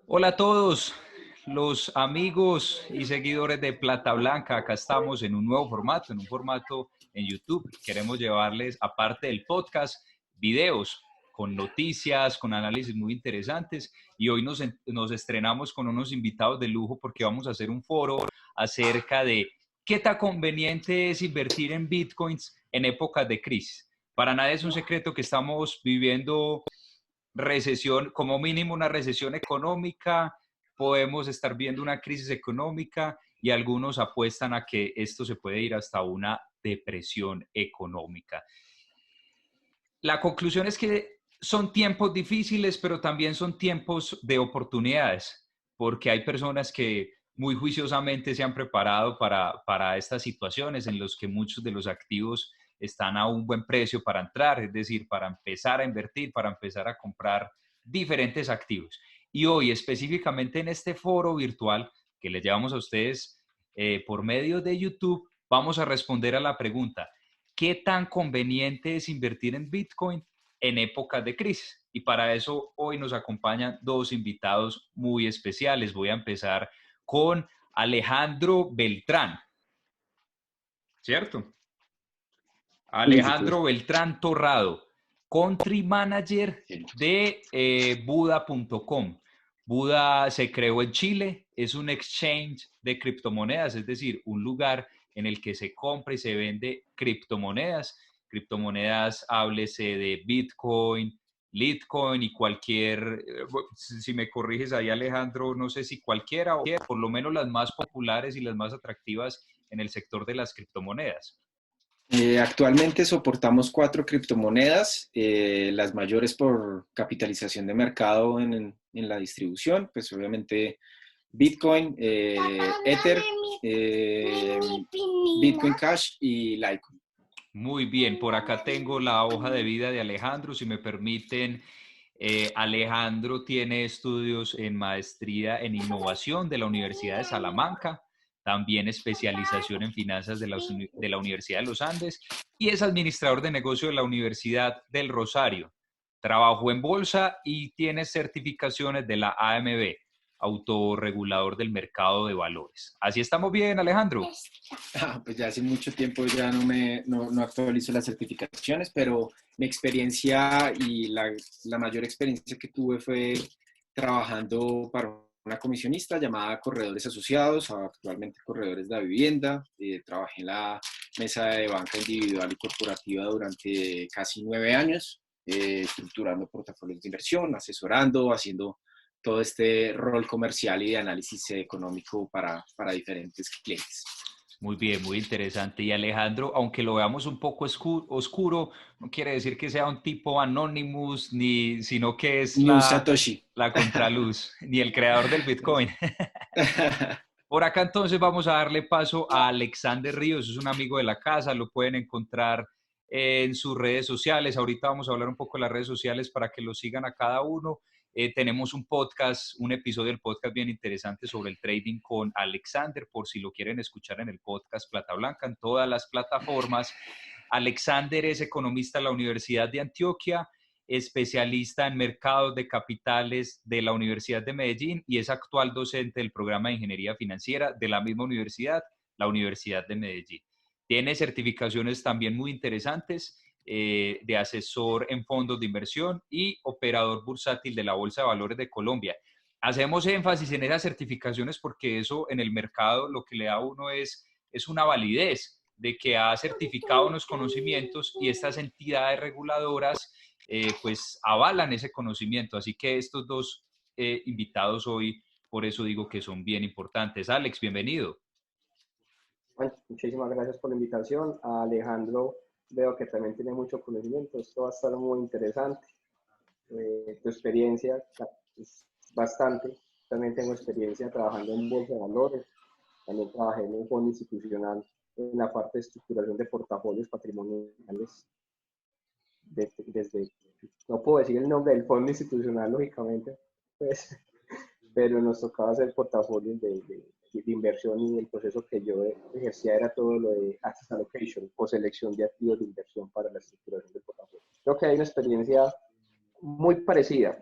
Hola a todos los amigos y seguidores de Plata Blanca. Acá estamos en un nuevo formato, en un formato en YouTube. Queremos llevarles, aparte del podcast, videos con noticias, con análisis muy interesantes. Y hoy nos estrenamos con unos invitados de lujo porque vamos a hacer un foro acerca de qué tan conveniente es invertir en bitcoins en épocas de crisis. Para nadie es un secreto que estamos viviendo recesión, como mínimo una recesión económica, podemos estar viendo una crisis económica y algunos apuestan a que esto se puede ir hasta una depresión económica. La conclusión es que son tiempos difíciles, pero también son tiempos de oportunidades, porque hay personas que muy juiciosamente se han preparado para estas situaciones en las que muchos de los activos están a un buen precio para entrar, es decir, para empezar a invertir, para empezar a comprar diferentes activos. Y hoy, específicamente en este foro virtual que les llevamos a ustedes por medio de YouTube, vamos a responder a la pregunta: ¿qué tan conveniente es invertir en Bitcoin en épocas de crisis? Y para eso hoy nos acompañan dos invitados muy especiales. Voy a empezar con Alejandro Beltrán, ¿cierto? Listo. Alejandro Beltrán Torrado, Country Manager de Buda.com. Buda se creó en Chile, es un exchange de criptomonedas, es decir, un lugar en el que se compra y se vende criptomonedas. Criptomonedas, háblese de Bitcoin, Litecoin y cualquier, si me corriges ahí Alejandro, no sé si cualquiera o por lo menos las más populares y las más atractivas en el sector de las criptomonedas. Actualmente soportamos 4 criptomonedas, las mayores por capitalización de mercado en la distribución, pues obviamente Bitcoin, Ether, Bitcoin Cash y Litecoin. Muy bien, por acá tengo la hoja de vida de Alejandro, si me permiten. Alejandro tiene estudios en maestría en innovación de la Universidad de Salamanca, también especialización en finanzas de la Universidad de los Andes y es administrador de negocio de la Universidad del Rosario. Trabajó en bolsa y tiene certificaciones de la AMB, autorregulador del mercado de valores. ¿Así estamos bien, Alejandro? Pues ya hace mucho tiempo ya no actualizo las certificaciones, pero mi experiencia y la mayor experiencia que tuve fue trabajando para una comisionista llamada Corredores Asociados, actualmente Corredores de la Vivienda. Trabajé en la mesa de banca individual y corporativa durante casi 9 años, estructurando portafolios de inversión, asesorando, haciendo todo este rol comercial y de análisis económico para diferentes clientes. Muy bien, muy interesante. Y Alejandro, aunque lo veamos un poco oscuro, no quiere decir que sea un tipo Anonymous, ni, sino que es Ni un Satoshi. la contraluz, ni el creador del Bitcoin. Por acá entonces vamos a darle paso a Alexander Ríos, es un amigo de la casa, lo pueden encontrar en sus redes sociales. Ahorita vamos a hablar un poco de las redes sociales para que lo sigan a cada uno. Tenemos un podcast, un episodio del podcast bien interesante sobre el trading con Alexander, por si lo quieren escuchar en el podcast Plata Blanca, en todas las plataformas. Alexander es economista de la Universidad de Antioquia, especialista en mercados de capitales de la Universidad de Medellín y es actual docente del programa de Ingeniería Financiera de la misma universidad, la Universidad de Medellín. Tiene certificaciones también muy interesantes de asesor en fondos de inversión y operador bursátil de la Bolsa de Valores de Colombia. Hacemos énfasis en esas certificaciones porque eso en el mercado lo que le da a uno es una validez de que ha certificado unos conocimientos y estas entidades reguladoras pues avalan ese conocimiento. Así que estos dos invitados hoy, por eso digo que son bien importantes. Alex, bienvenido. Bueno, muchísimas gracias por la invitación. A Alejandro veo que también tiene mucho conocimiento. Esto va a estar muy interesante. Tu experiencia es bastante. También tengo experiencia trabajando en bolsa de valores. También trabajé en un fondo institucional en la parte de estructuración de portafolios patrimoniales. Desde, no puedo decir el nombre del fondo institucional, lógicamente, pues, pero nos tocaba hacer portafolios de inversión y el proceso que yo ejercía era todo lo de asset allocation o selección de activos de inversión para la estructuración del portafolio. Creo que hay una experiencia muy parecida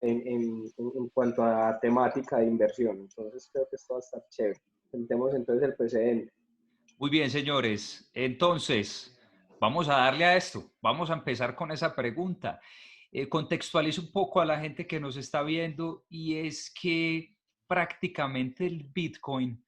en cuanto a temática de inversión. Entonces creo que esto va a estar chévere. Sentemos entonces el precedente. Muy bien, señores. Entonces, vamos a darle a esto. Vamos a empezar con esa pregunta. Contextualizo un poco a la gente que nos está viendo y es que prácticamente el Bitcoin,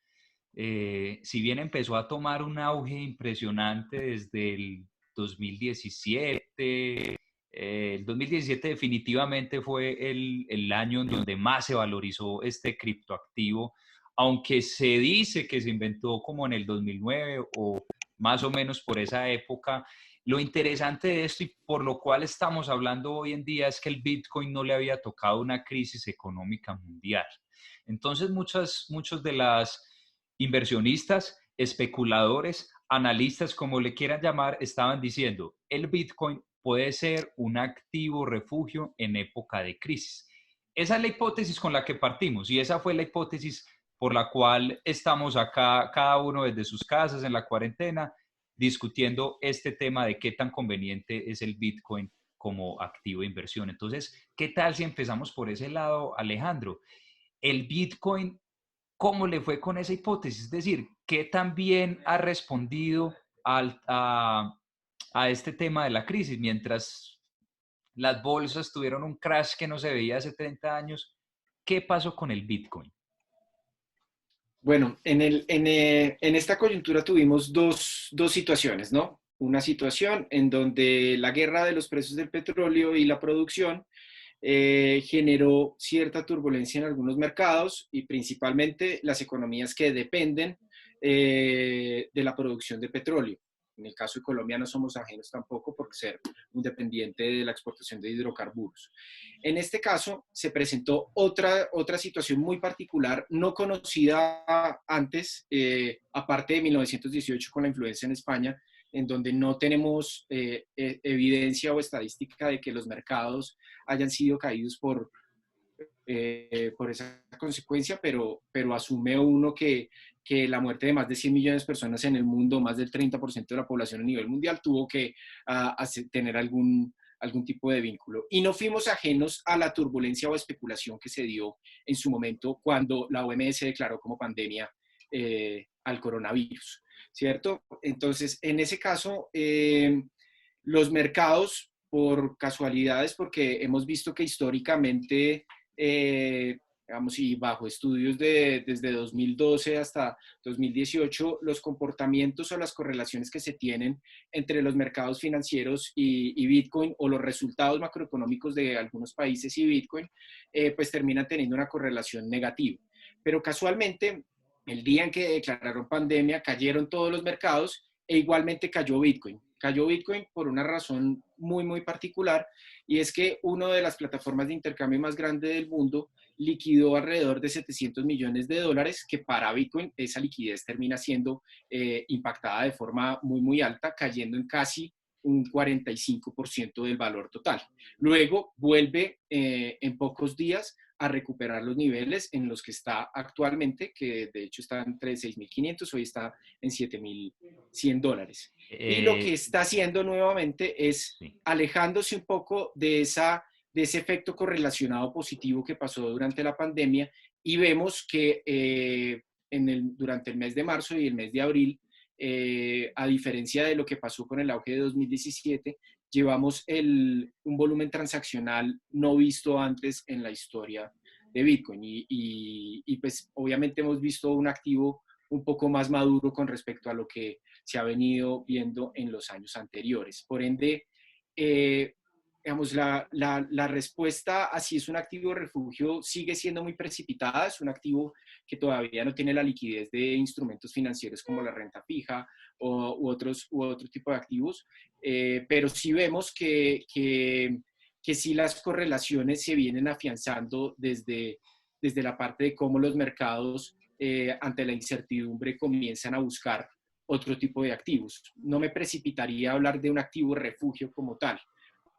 si bien empezó a tomar un auge impresionante desde el 2017, el 2017 definitivamente fue el año en donde más se valorizó este criptoactivo, aunque se dice que se inventó como en el 2009 o más o menos por esa época. Lo interesante de esto y por lo cual estamos hablando hoy en día es que el Bitcoin no le había tocado una crisis económica mundial. Entonces, muchos de las inversionistas, especuladores, analistas, como le quieran llamar, estaban diciendo, el Bitcoin puede ser un activo refugio en época de crisis. Esa es la hipótesis con la que partimos y esa fue la hipótesis por la cual estamos acá, cada uno desde sus casas en la cuarentena, discutiendo este tema de qué tan conveniente es el Bitcoin como activo de inversión. Entonces, ¿qué tal si empezamos por ese lado, Alejandro? El Bitcoin, ¿cómo le fue con esa hipótesis? Es decir, ¿qué tan bien ha respondido a este tema de la crisis? Mientras las bolsas tuvieron un crash que no se veía hace 30 años, ¿qué pasó con el Bitcoin? Bueno, en esta coyuntura tuvimos dos situaciones, ¿no? Una situación en donde la guerra de los precios del petróleo y la producción generó cierta turbulencia en algunos mercados y principalmente las economías que dependen de la producción de petróleo. En el caso de Colombia no somos ajenos tampoco por ser un dependiente de la exportación de hidrocarburos. En este caso se presentó otra situación muy particular, no conocida antes, aparte de 1918 con la influencia en España, en donde no tenemos evidencia o estadística de que los mercados hayan sido caídos por esa consecuencia, pero asume uno que la muerte de más de 100 millones de personas en el mundo, más del 30% de la población a nivel mundial, tuvo que tener algún tipo de vínculo. Y no fuimos ajenos a la turbulencia o especulación que se dio en su momento cuando la OMS declaró como pandemia al coronavirus, ¿cierto? Entonces, en ese caso, los mercados, por casualidades, porque hemos visto que históricamente, digamos, y bajo estudios desde 2012 hasta 2018, los comportamientos o las correlaciones que se tienen entre los mercados financieros y Bitcoin o los resultados macroeconómicos de algunos países y Bitcoin, pues terminan teniendo una correlación negativa. Pero casualmente, el día en que declararon pandemia, cayeron todos los mercados e igualmente cayó Bitcoin. Cayó Bitcoin por una razón muy particular, y es que una de las plataformas de intercambio más grandes del mundo liquidó alrededor de 700 millones de dólares, que para Bitcoin esa liquidez termina siendo impactada de forma muy alta, cayendo en casi un 45% del valor total. Luego vuelve en pocos días a recuperar los niveles en los que está actualmente, que de hecho está entre 6.500, hoy está en 7.100 dólares. Y lo que está haciendo nuevamente es Sí. alejándose un poco de ese efecto correlacionado positivo que pasó durante la pandemia, y vemos que durante el mes de marzo y el mes de abril, a diferencia de lo que pasó con el auge de 2017, llevamos un volumen transaccional no visto antes en la historia de Bitcoin. Y pues obviamente hemos visto un activo un poco más maduro con respecto a lo que se ha venido viendo en los años anteriores. Por ende, digamos, la respuesta a si es un activo de refugio sigue siendo muy precipitada. Es un activo que todavía no tiene la liquidez de instrumentos financieros como la renta fija u otro tipo de activos, pero sí vemos que sí las correlaciones se vienen afianzando desde la parte de cómo los mercados, ante la incertidumbre, comienzan a buscar otro tipo de activos. No me precipitaría a hablar de un activo refugio como tal,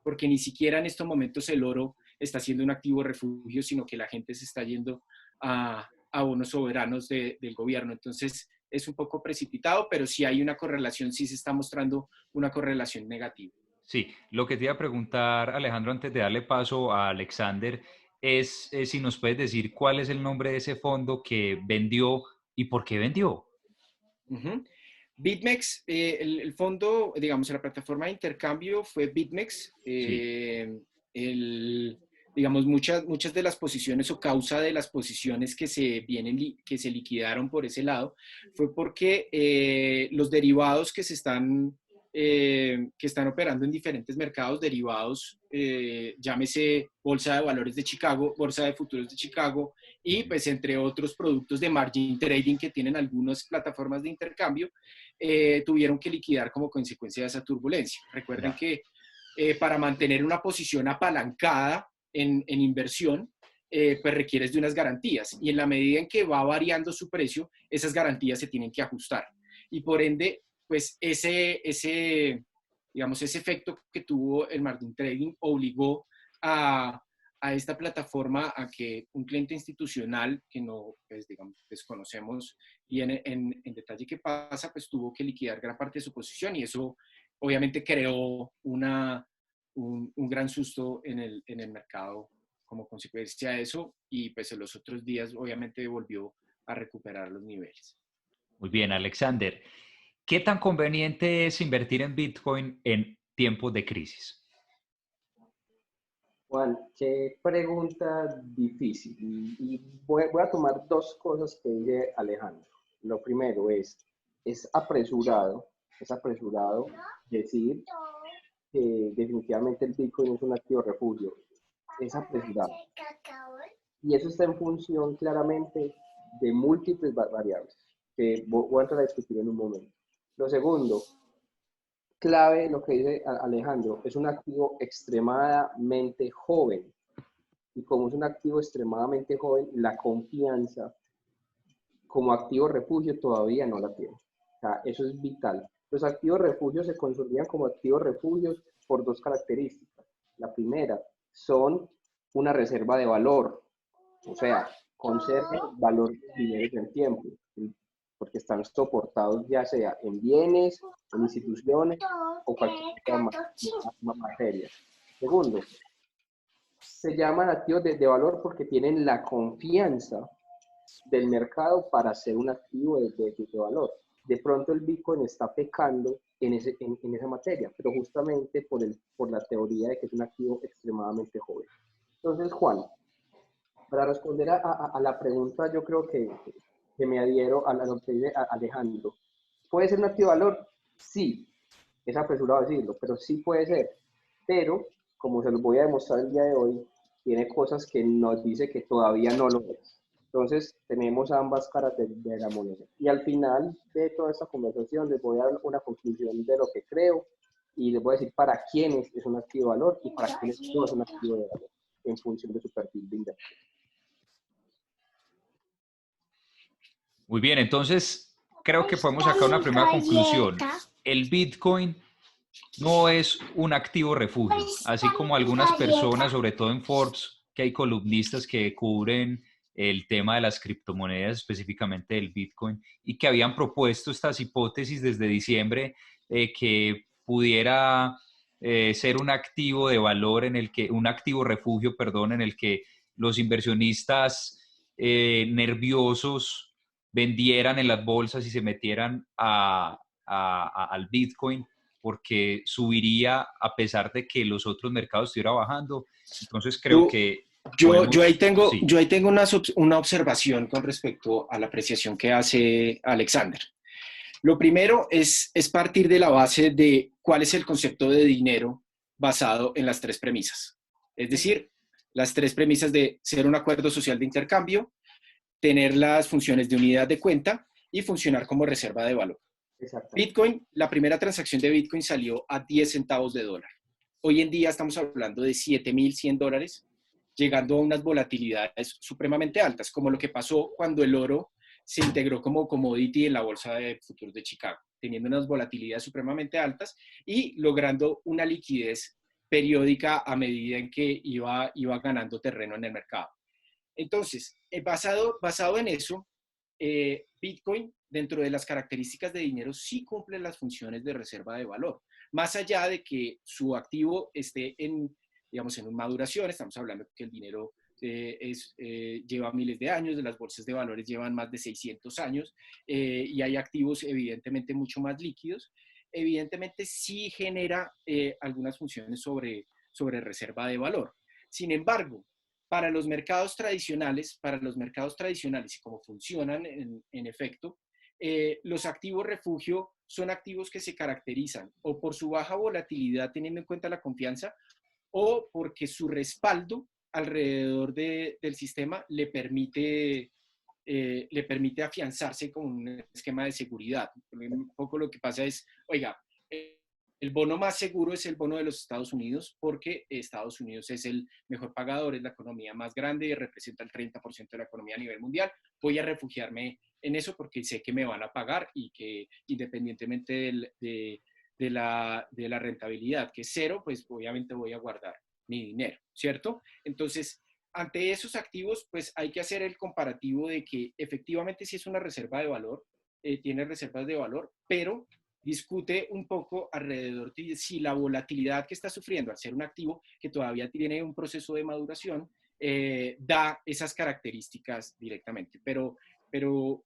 porque ni siquiera en estos momentos el oro está siendo un activo refugio, sino que la gente se está yendo a bonos soberanos del gobierno. Entonces es un poco precipitado, pero sí hay una correlación, sí se está mostrando una correlación negativa. Sí, lo que te iba a preguntar, Alejandro, antes de darle paso a Alexander, es si nos puedes decir cuál es el nombre de ese fondo que vendió y por qué vendió. Ujú. BitMEX, el fondo, digamos, la plataforma de intercambio fue BitMEX. Sí, Digamos, muchas de las posiciones o causa de las posiciones que se liquidaron por ese lado fue porque los derivados que están operando en diferentes mercados, derivados, llámese Bolsa de Valores de Chicago, Bolsa de Futuros de Chicago, y pues entre otros productos de margin trading que tienen algunas plataformas de intercambio, tuvieron que liquidar como consecuencia de esa turbulencia. Recuerden ya. que para mantener una posición apalancada en inversión, pues requieres de unas garantías, y en la medida en que va variando su precio, esas garantías se tienen que ajustar. Y por ende, pues digamos, ese efecto que tuvo el margin trading obligó a esta plataforma a que un cliente institucional que no, pues, digamos, desconocemos y en detalle qué pasa, pues tuvo que liquidar gran parte de su posición, y eso obviamente creó un gran susto en el mercado como consecuencia de eso, y pues en los otros días obviamente volvió a recuperar los niveles. Muy bien, Alexander. ¿Qué tan conveniente es invertir en Bitcoin en tiempos de crisis? Juan, qué pregunta difícil. Y voy a tomar dos cosas que dice Alejandro. Lo primero es apresurado decir que definitivamente el Bitcoin es un activo refugio. Es apresurado. Y eso está en función claramente de múltiples variables que voy a entrar a discutir en un momento. Lo segundo, clave lo que dice Alejandro, es un activo extremadamente joven. Y como es un activo extremadamente joven, la confianza como activo refugio todavía no la tiene. O sea, eso es vital. Los activos refugios se consolidan como activos refugios por dos características. La primera, son una reserva de valor, o sea, conservan valor de dinero en el tiempo, porque están soportados ya sea en bienes, en instituciones o cualquier otra materia. Segundo, se llaman activos de valor porque tienen la confianza del mercado para ser un activo de valor. De pronto el Bitcoin está pecando en esa materia, pero justamente por la teoría de que es un activo extremadamente joven. Entonces, Juan, para responder a la pregunta, yo creo que me adhiero a lo que dice Alejandro. ¿Puede ser un activo de valor? Sí, es apresurado decirlo, pero sí puede ser. Pero, como se los voy a demostrar el día de hoy, tiene cosas que nos dice que todavía no lo es. Entonces, tenemos ambas caras de la moneda. Y al final de toda esta conversación, les voy a dar una conclusión de lo que creo y les voy a decir para quiénes es un activo de valor y para quiénes no es un activo de valor en función de su perfil de inversión. Muy bien, entonces creo que podemos sacar una primera conclusión. El Bitcoin no es un activo refugio, así como algunas personas, sobre todo en Forbes, que hay columnistas que cubren el tema de las criptomonedas, específicamente del Bitcoin, y que habían propuesto estas hipótesis desde diciembre, que pudiera ser un activo de valor en el que, un activo refugio, perdón, en el que los inversionistas nerviosos vendieran en las bolsas y se metieran al Bitcoin porque subiría a pesar de que los otros mercados estuvieran bajando. Entonces creo Tú, que podemos, sí, yo ahí tengo una observación con respecto a la apreciación que hace Alexander. Lo primero es partir de la base de cuál es el concepto de dinero basado en las tres premisas. Es decir, las tres premisas de ser un acuerdo social de intercambio, tener las funciones de unidad de cuenta y funcionar como reserva de valor. Exactamente. Bitcoin, la primera transacción de Bitcoin salió a 10 centavos de dólar. Hoy en día estamos hablando de $7,100, llegando a unas volatilidades supremamente altas, como lo que pasó cuando el oro se integró como commodity en la bolsa de futuros de Chicago, teniendo unas volatilidades supremamente altas y logrando una liquidez periódica a medida en que iba ganando terreno en el mercado. Entonces, basado en eso, Bitcoin, dentro de las características de dinero, sí cumple las funciones de reserva de valor. más allá de que su activo esté en, digamos, en maduración. Estamos hablando que el dinero lleva miles de años, de las bolsas de valores llevan más de 600 años, y hay activos evidentemente mucho más líquidos. Evidentemente sí genera algunas funciones sobre reserva de valor. Sin embargo, para los mercados tradicionales y cómo funcionan en efecto, los activos refugio son activos que se caracterizan o por su baja volatilidad, teniendo en cuenta la confianza, o porque su respaldo alrededor del sistema le permite afianzarse con un esquema de seguridad. Un poco lo que pasa es, oiga, el bono más seguro es el bono de los Estados Unidos, porque Estados Unidos es el mejor pagador, es la economía más grande y representa el 30% de la economía a nivel mundial. Voy a refugiarme en eso porque sé que me van a pagar y que independientemente de la rentabilidad, que es cero, pues obviamente voy a guardar mi dinero, ¿cierto? Entonces, ante esos activos, pues hay que hacer el comparativo de que efectivamente sí es una reserva de valor, tiene reservas de valor, pero discute un poco alrededor de si la volatilidad que está sufriendo al ser un activo que todavía tiene un proceso de maduración, da esas características directamente. Pero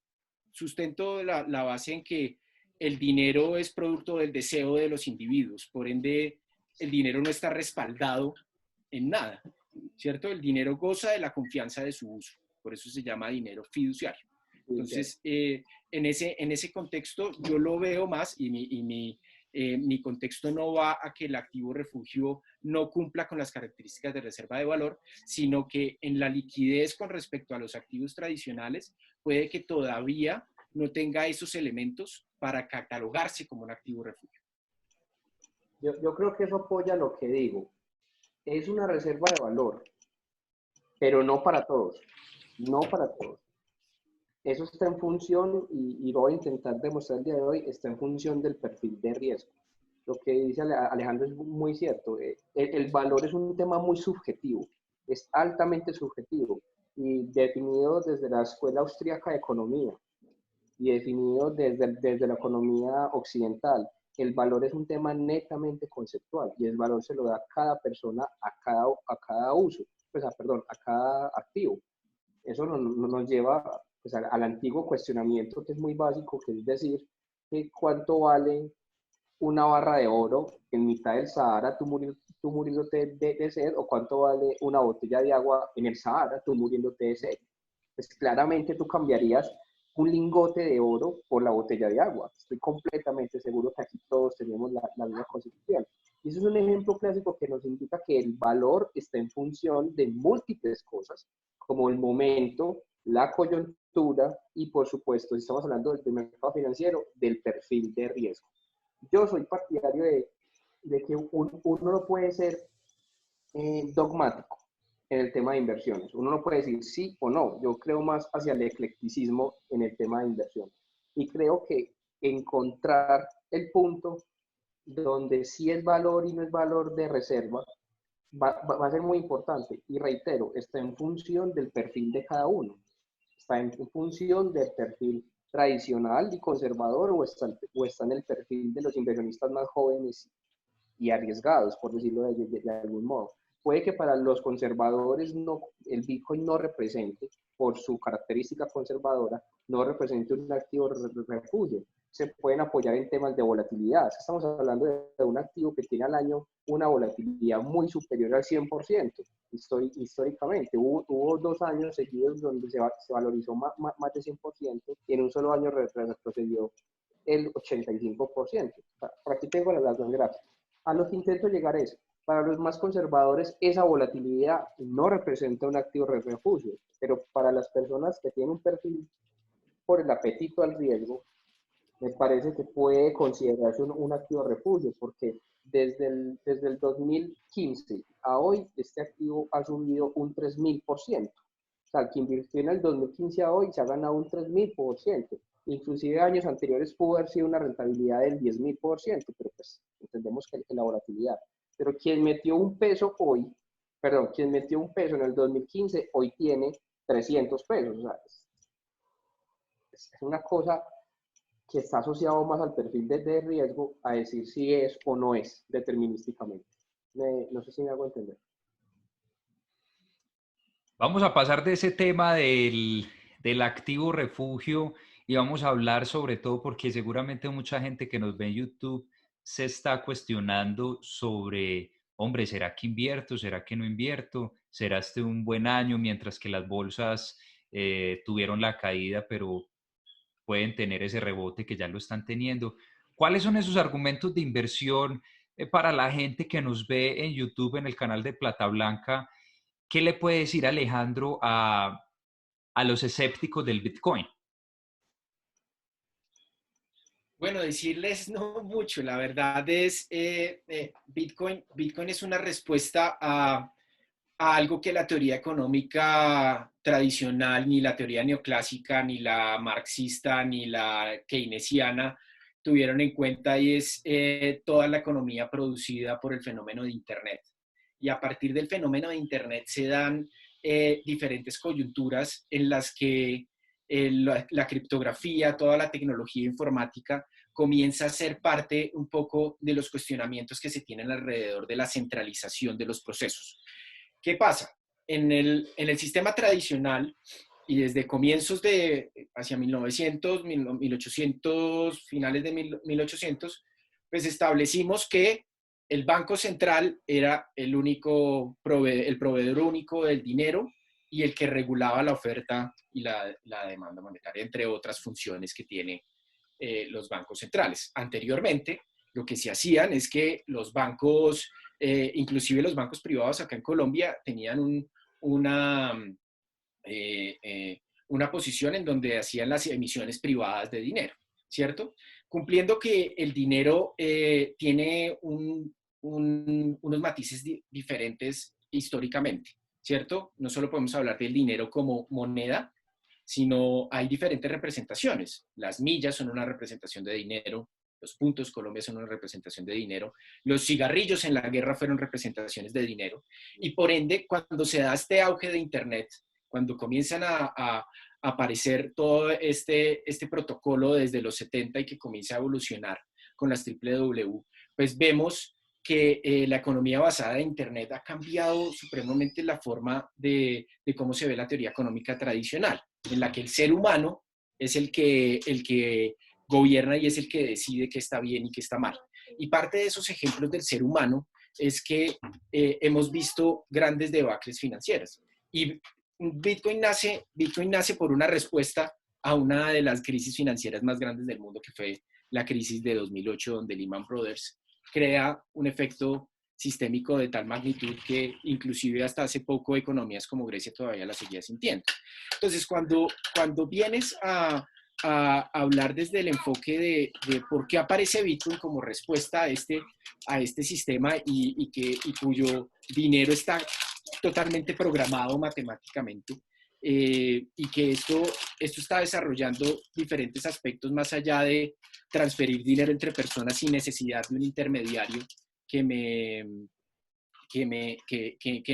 sustento la base en que el dinero es producto del deseo de los individuos, por ende el dinero no está respaldado en nada, ¿cierto? El dinero goza de la confianza de su uso, por eso se llama dinero fiduciario. Entonces, en ese contexto yo lo veo más y mi contexto no va a que el activo refugio no cumpla con las características de reserva de valor, sino que en la liquidez con respecto a los activos tradicionales puede que todavía no tenga esos elementos para catalogarse como un activo refugio. Yo creo que eso apoya lo que digo. Es una reserva de valor, pero no para todos. No para todos. Eso está en función, y lo voy a intentar demostrar el día de hoy, está en función del perfil de riesgo. Lo que dice Alejandro es muy cierto. El valor es un tema muy subjetivo, es altamente subjetivo y definido desde la Escuela Austríaca de Economía y definido desde la economía occidental. El valor es un tema netamente conceptual y el valor se lo da a cada persona, a cada uso, pues, perdón, a cada activo. Eso nos lleva pues, al antiguo cuestionamiento que es muy básico, que es decir, que cuánto vale una barra de oro en mitad del Sahara, tú muriéndote de sed, o cuánto vale una botella de agua en el Sahara, tú muriéndote de sed. Pues claramente tú cambiarías un lingote de oro por la botella de agua. Estoy completamente seguro que aquí todos tenemos la misma concepción. Y eso es un ejemplo clásico que nos indica que el valor está en función de múltiples cosas, como el momento, la coyuntura y, por supuesto, si estamos hablando del mercado financiero, del perfil de riesgo. Yo soy partidario de que uno no puede ser dogmático en el tema de inversiones. Uno no puede decir sí o no. Yo creo más hacia el eclecticismo en el tema de inversión. Y creo que encontrar el punto donde sí es valor y no es valor de reserva va a ser muy importante. Y reitero, está en función del perfil de cada uno. Está en función del perfil tradicional y conservador, o está en el perfil de los inversionistas más jóvenes y arriesgados, por decirlo de algún modo. Puede que para los conservadores el Bitcoin no represente, por su característica conservadora, no represente un activo refugio. Se pueden apoyar en temas de volatilidad. Estamos hablando de un activo que tiene al año una volatilidad muy superior al 100%. Históricamente, hubo 2 años seguidos donde se valorizó más de 100% y en un solo año retrocedió el 85%. Por aquí tengo las dos gráficas. A lo que intento llegar es, para los más conservadores, esa volatilidad no representa un activo de refugio, pero para las personas que tienen un perfil por el apetito al riesgo, me parece que puede considerarse un activo de refugio, porque desde el 2015 a hoy, este activo ha subido un 3000%. O sea, el que invirtió en el 2015 a hoy se ha ganado un 3000%. Inclusive años anteriores pudo haber sido una rentabilidad del 10.000%, pero pues entendemos que la volatilidad. Pero quien metió un peso hoy, perdón, quien metió un peso en el 2015, hoy tiene 300 pesos. O sea, es una cosa que está asociado más al perfil de riesgo a decir si es o no es determinísticamente. No sé si me hago entender. Vamos a pasar de ese tema del activo refugio y vamos a hablar sobre todo porque seguramente mucha gente que nos ve en YouTube se está cuestionando sobre, hombre, ¿será que invierto? ¿Será que no invierto? ¿Será este un buen año mientras que las bolsas tuvieron la caída, pero pueden tener ese rebote que ya lo están teniendo? ¿Cuáles son esos argumentos de inversión para la gente que nos ve en YouTube, en el canal de Plata Blanca? ¿Qué le puede decir Alejandro a los escépticos del Bitcoin? Bueno, decirles no mucho. La verdad es, Bitcoin es una respuesta a algo que la teoría económica tradicional, ni la teoría neoclásica, ni la marxista, ni la keynesiana tuvieron en cuenta, y es toda la economía producida por el fenómeno de Internet. Y a partir del fenómeno de Internet se dan diferentes coyunturas en las que la criptografía, toda la tecnología informática comienza a ser parte un poco de los cuestionamientos que se tienen alrededor de la centralización de los procesos. ¿Qué pasa? En el sistema tradicional, y desde comienzos de hacia 1900, 1800, finales de 1800, pues establecimos que el Banco Central era el proveedor único del dinero y el que regulaba la oferta y la demanda monetaria, entre otras funciones que tiene los bancos centrales. Anteriormente, lo que se hacían es que los bancos, inclusive los bancos privados acá en Colombia, tenían eh, eh, una posición en donde hacían las emisiones privadas de dinero, ¿cierto? Cumpliendo que el dinero tiene unos matices diferentes históricamente, ¿cierto? No solo podemos hablar del dinero como moneda, sino hay diferentes representaciones. Las millas son una representación de dinero, los puntos Colombia son una representación de dinero, los cigarrillos en la guerra fueron representaciones de dinero, y por ende, cuando se da este auge de Internet, cuando comienzan a aparecer todo este protocolo desde los 70 y que comienza a evolucionar con las W, pues vemos que la economía basada en Internet ha cambiado supremamente la forma de cómo se ve la teoría económica tradicional, en la que el ser humano es el que gobierna y es el que decide qué está bien y qué está mal. Y parte de esos ejemplos del ser humano es que hemos visto grandes debacles financieras. Y Bitcoin nace por una respuesta a una de las crisis financieras más grandes del mundo, que fue la crisis de 2008, donde Lehman Brothers crea un efecto sistémico de tal magnitud que inclusive hasta hace poco economías como Grecia todavía la seguía sintiendo. Entonces, cuando vienes a hablar desde el enfoque de por qué aparece Bitcoin como respuesta a este sistema y cuyo dinero está totalmente programado matemáticamente, y que esto está desarrollando diferentes aspectos más allá de transferir dinero entre personas sin necesidad de un intermediario que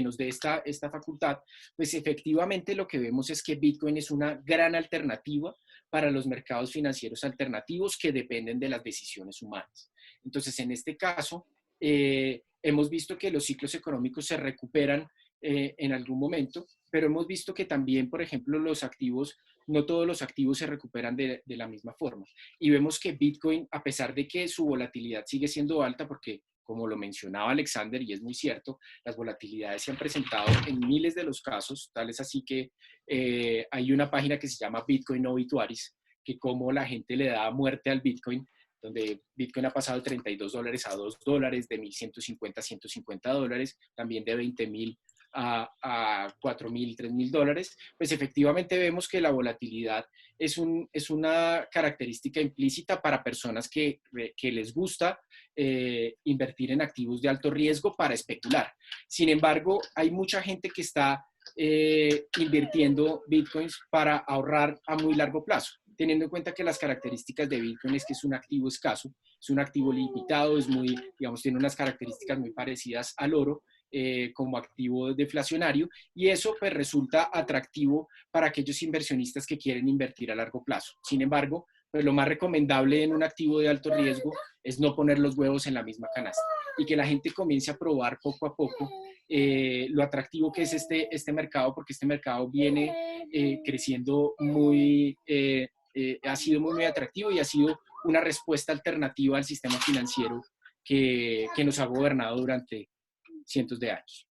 nos dé esta facultad, pues efectivamente lo que vemos es que Bitcoin es una gran alternativa para los mercados financieros alternativos que dependen de las decisiones humanas. Entonces, en este caso, hemos visto que los ciclos económicos se recuperan en algún momento, pero hemos visto que también, por ejemplo, los activos, no todos los activos se recuperan de la misma forma. Y vemos que Bitcoin, a pesar de que su volatilidad sigue siendo alta, porque como lo mencionaba Alexander, y es muy cierto, las volatilidades se han presentado en miles de los casos, tal es así que hay una página que se llama Bitcoin Obituaries, que como la gente le da muerte al Bitcoin, donde Bitcoin ha pasado de $32 a $2, de 1.150 a $150, también de 20.000 a 4.000, 3.000 dólares, pues efectivamente vemos que la volatilidad es una característica implícita para personas que les gusta invertir en activos de alto riesgo para especular. Sin embargo, hay mucha gente que está invirtiendo Bitcoins para ahorrar a muy largo plazo, teniendo en cuenta que las características de Bitcoin es que es un activo escaso, es un activo limitado, tiene unas características muy parecidas al oro, como activo deflacionario, y eso pues resulta atractivo para aquellos inversionistas que quieren invertir a largo plazo. Sin embargo, pues lo más recomendable en un activo de alto riesgo es no poner los huevos en la misma canasta y que la gente comience a probar poco a poco lo atractivo que es este mercado, porque este mercado viene creciendo ha sido muy atractivo y ha sido una respuesta alternativa al sistema financiero que nos ha gobernado durante cientos de años.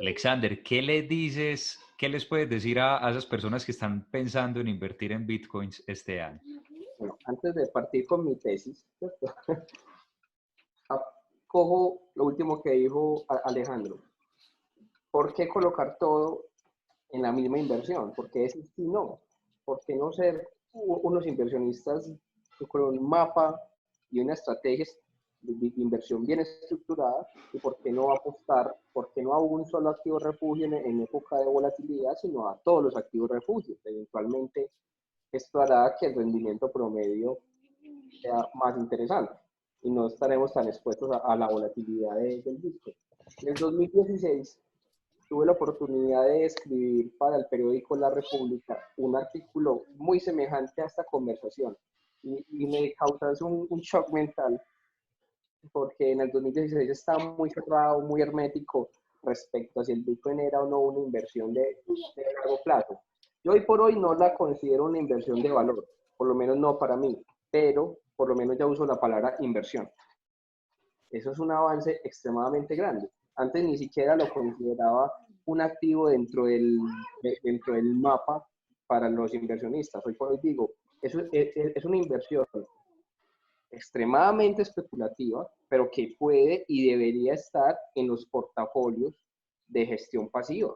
Alexander, ¿qué les puedes decir a esas personas que están pensando en invertir en Bitcoins este año? Bueno, antes de partir con mi tesis, ¿cierto? Cojo lo último que dijo Alejandro. ¿Por qué colocar todo en la misma inversión? ¿Por qué decir sí no? ¿Por qué no ser unos inversionistas con un mapa y una estrategia de inversión bien estructurada? ¿Y por qué no apostar, por qué no a un solo activo refugio en época de volatilidad, sino a todos los activos refugios? Eventualmente esto hará que el rendimiento promedio sea más interesante y no estaremos tan expuestos a la volatilidad del Bitcoin. En el 2016 tuve la oportunidad de escribir para el periódico La República un artículo muy semejante a esta conversación y me causó un shock mental porque en el 2016 estaba muy cerrado, muy hermético respecto a si el Bitcoin era o no una inversión de largo plazo. Yo hoy por hoy no la considero una inversión de valor, por lo menos no para mí, pero por lo menos ya uso la palabra inversión. Eso es un avance extremadamente grande. Antes ni siquiera lo consideraba un activo dentro del mapa para los inversionistas. Hoy por hoy digo, eso es una inversión extremadamente especulativa, pero que puede y debería estar en los portafolios de gestión pasiva.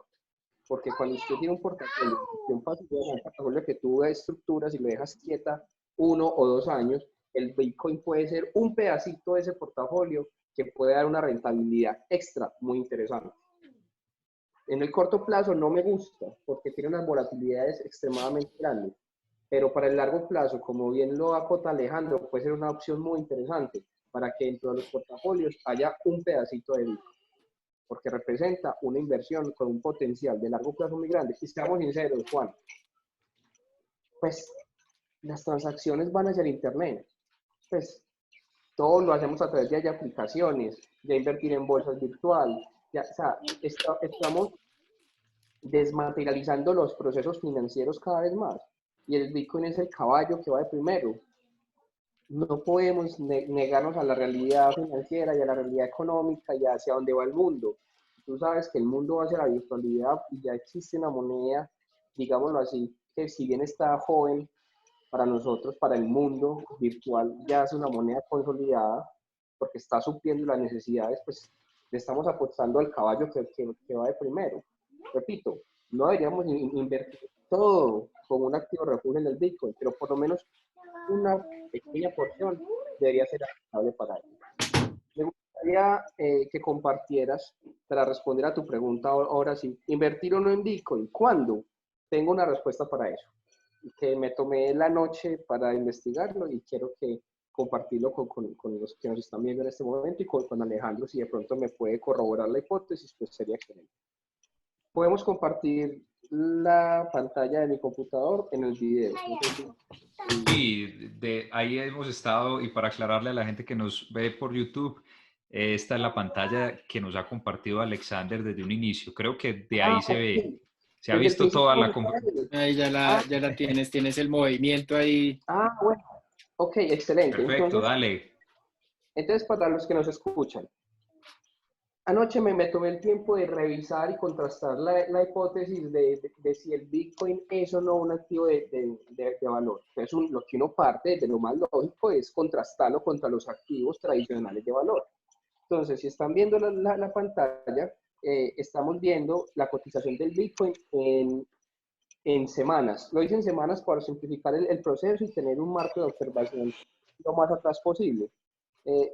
Porque cuando usted tiene un portafolio de gestión pasiva, un portafolio que tú estructuras y lo dejas quieta 1 o 2 años, el Bitcoin puede ser un pedacito de ese portafolio que puede dar una rentabilidad extra muy interesante. En el corto plazo no me gusta porque tiene unas volatilidades extremadamente grandes, pero para el largo plazo, como bien lo acota Alejandro, puede ser una opción muy interesante para que dentro de los portafolios haya un pedacito de Bitcoin, porque representa una inversión con un potencial de largo plazo muy grande. Y seamos sinceros, Juan, pues las transacciones van hacia el Internet, pues todo lo hacemos a través de aplicaciones, ya invertir en bolsas virtual, ya, o sea, estamos desmaterializando los procesos financieros cada vez más. Y el Bitcoin es el caballo que va de primero. No podemos negarnos a la realidad financiera y a la realidad económica y hacia dónde va el mundo. Tú sabes que el mundo va hacia la virtualidad y ya existe una moneda, digámoslo así, que si bien está joven, para nosotros, para el mundo virtual, ya es una moneda consolidada porque está supliendo las necesidades, pues le estamos apostando al caballo que va de primero. Repito, no deberíamos invertir todo con un activo refugio en el Bitcoin, pero por lo menos una pequeña porción debería ser aceptable para ellos. Me gustaría que compartieras, para responder a tu pregunta ahora sí, ¿invertir o no en Bitcoin? ¿Cuándo? Tengo una respuesta para eso. Que me tomé la noche para investigarlo y quiero que compartirlo con los que nos están viendo en este momento y con Alejandro, si de pronto me puede corroborar la hipótesis, pues sería excelente. Podemos compartir la pantalla de mi computador en el video. Sí, ahí hemos estado, y para aclararle a la gente que nos ve por YouTube, esta es la pantalla que nos ha compartido Alexander desde un inicio. Creo que de ahí se ve. Se ha Desde el visto principio. toda la... Ahí ya la tienes el movimiento ahí. Bueno, ok, excelente. Perfecto, dale. Entonces, para los que nos escuchan, anoche me tomé el tiempo de revisar y contrastar la hipótesis de si el Bitcoin es o no un activo de valor. Entonces, lo que uno parte de lo más lógico es contrastarlo contra los activos tradicionales de valor. Entonces, si están viendo la pantalla, estamos viendo la cotización del Bitcoin en semanas. Lo hice en semanas para simplificar el proceso y tener un marco de observación lo más atrás posible.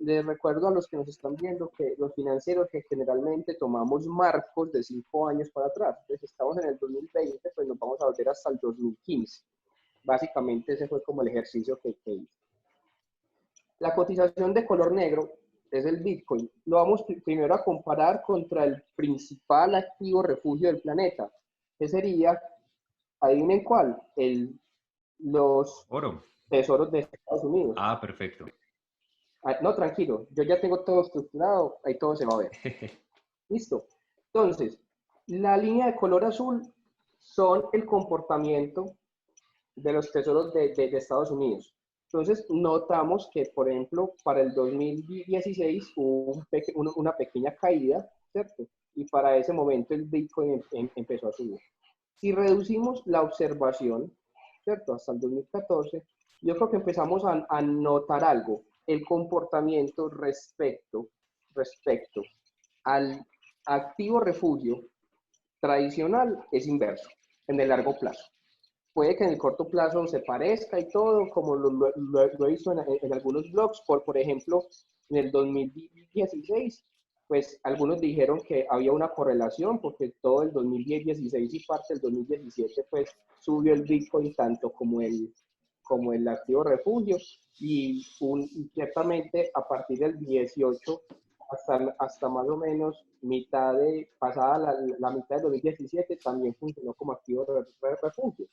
Les recuerdo a los que nos están viendo que los financieros que generalmente tomamos marcos de 5 años para atrás. Entonces, estamos en el 2020, pues nos vamos a volver hasta el 2015. Básicamente ese fue como el ejercicio que hice. La cotización de color negro es el Bitcoin. Lo vamos primero a comparar contra el principal activo refugio del planeta, que sería, adivinen cuál, Oro. tesoros de Estados Unidos. Ah, perfecto. No, tranquilo, yo ya tengo todo estructurado, ahí todo se va a ver. Listo. Entonces, la línea de color azul son el comportamiento de los tesoros de Estados Unidos. Entonces, notamos que, por ejemplo, para el 2016 hubo una pequeña caída, ¿cierto? Y para ese momento el Bitcoin empezó a subir. Si reducimos la observación, ¿cierto? Hasta el 2014, yo creo que empezamos a notar algo, el comportamiento respecto al activo refugio tradicional es inverso en el largo plazo. Puede que en el corto plazo se parezca y todo, como lo he visto en algunos blogs, por ejemplo, en el 2016, pues algunos dijeron que había una correlación porque todo el 2016 y parte del 2017, pues subió el Bitcoin tanto como el activo refugio y ciertamente a partir del 18 hasta más o menos pasada la mitad del 2017 también funcionó como activo refugio.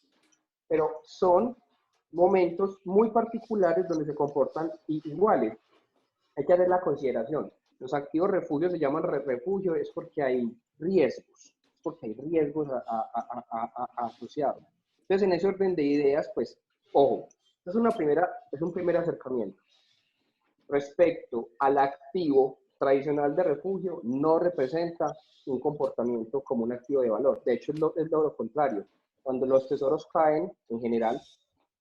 Pero son momentos muy particulares donde se comportan iguales. Hay que hacer la consideración. Los activos refugios se llaman refugio es porque hay riesgos, asociados. Entonces, en ese orden de ideas, pues, ojo, es un primer acercamiento. Respecto al activo tradicional de refugio, no representa un comportamiento como un activo de valor. De hecho, es lo contrario. Cuando los tesoros caen, en general,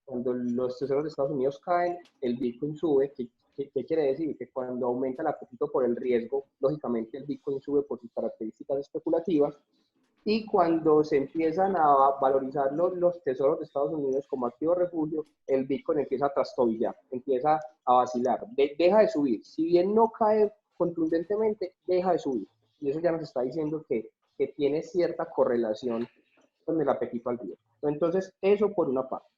cuando los tesoros de Estados Unidos caen, el Bitcoin sube. ¿Qué quiere decir? Que cuando aumenta el apetito por el riesgo, lógicamente el Bitcoin sube por sus características especulativas. Y cuando se empiezan a valorizar los tesoros de Estados Unidos como activo refugio, el Bitcoin empieza a trastobillar, empieza a vacilar, deja de subir. Si bien no cae contundentemente, deja de subir. Y eso ya nos está diciendo que tiene cierta correlación con el apetito al riesgo. Entonces, eso por una parte.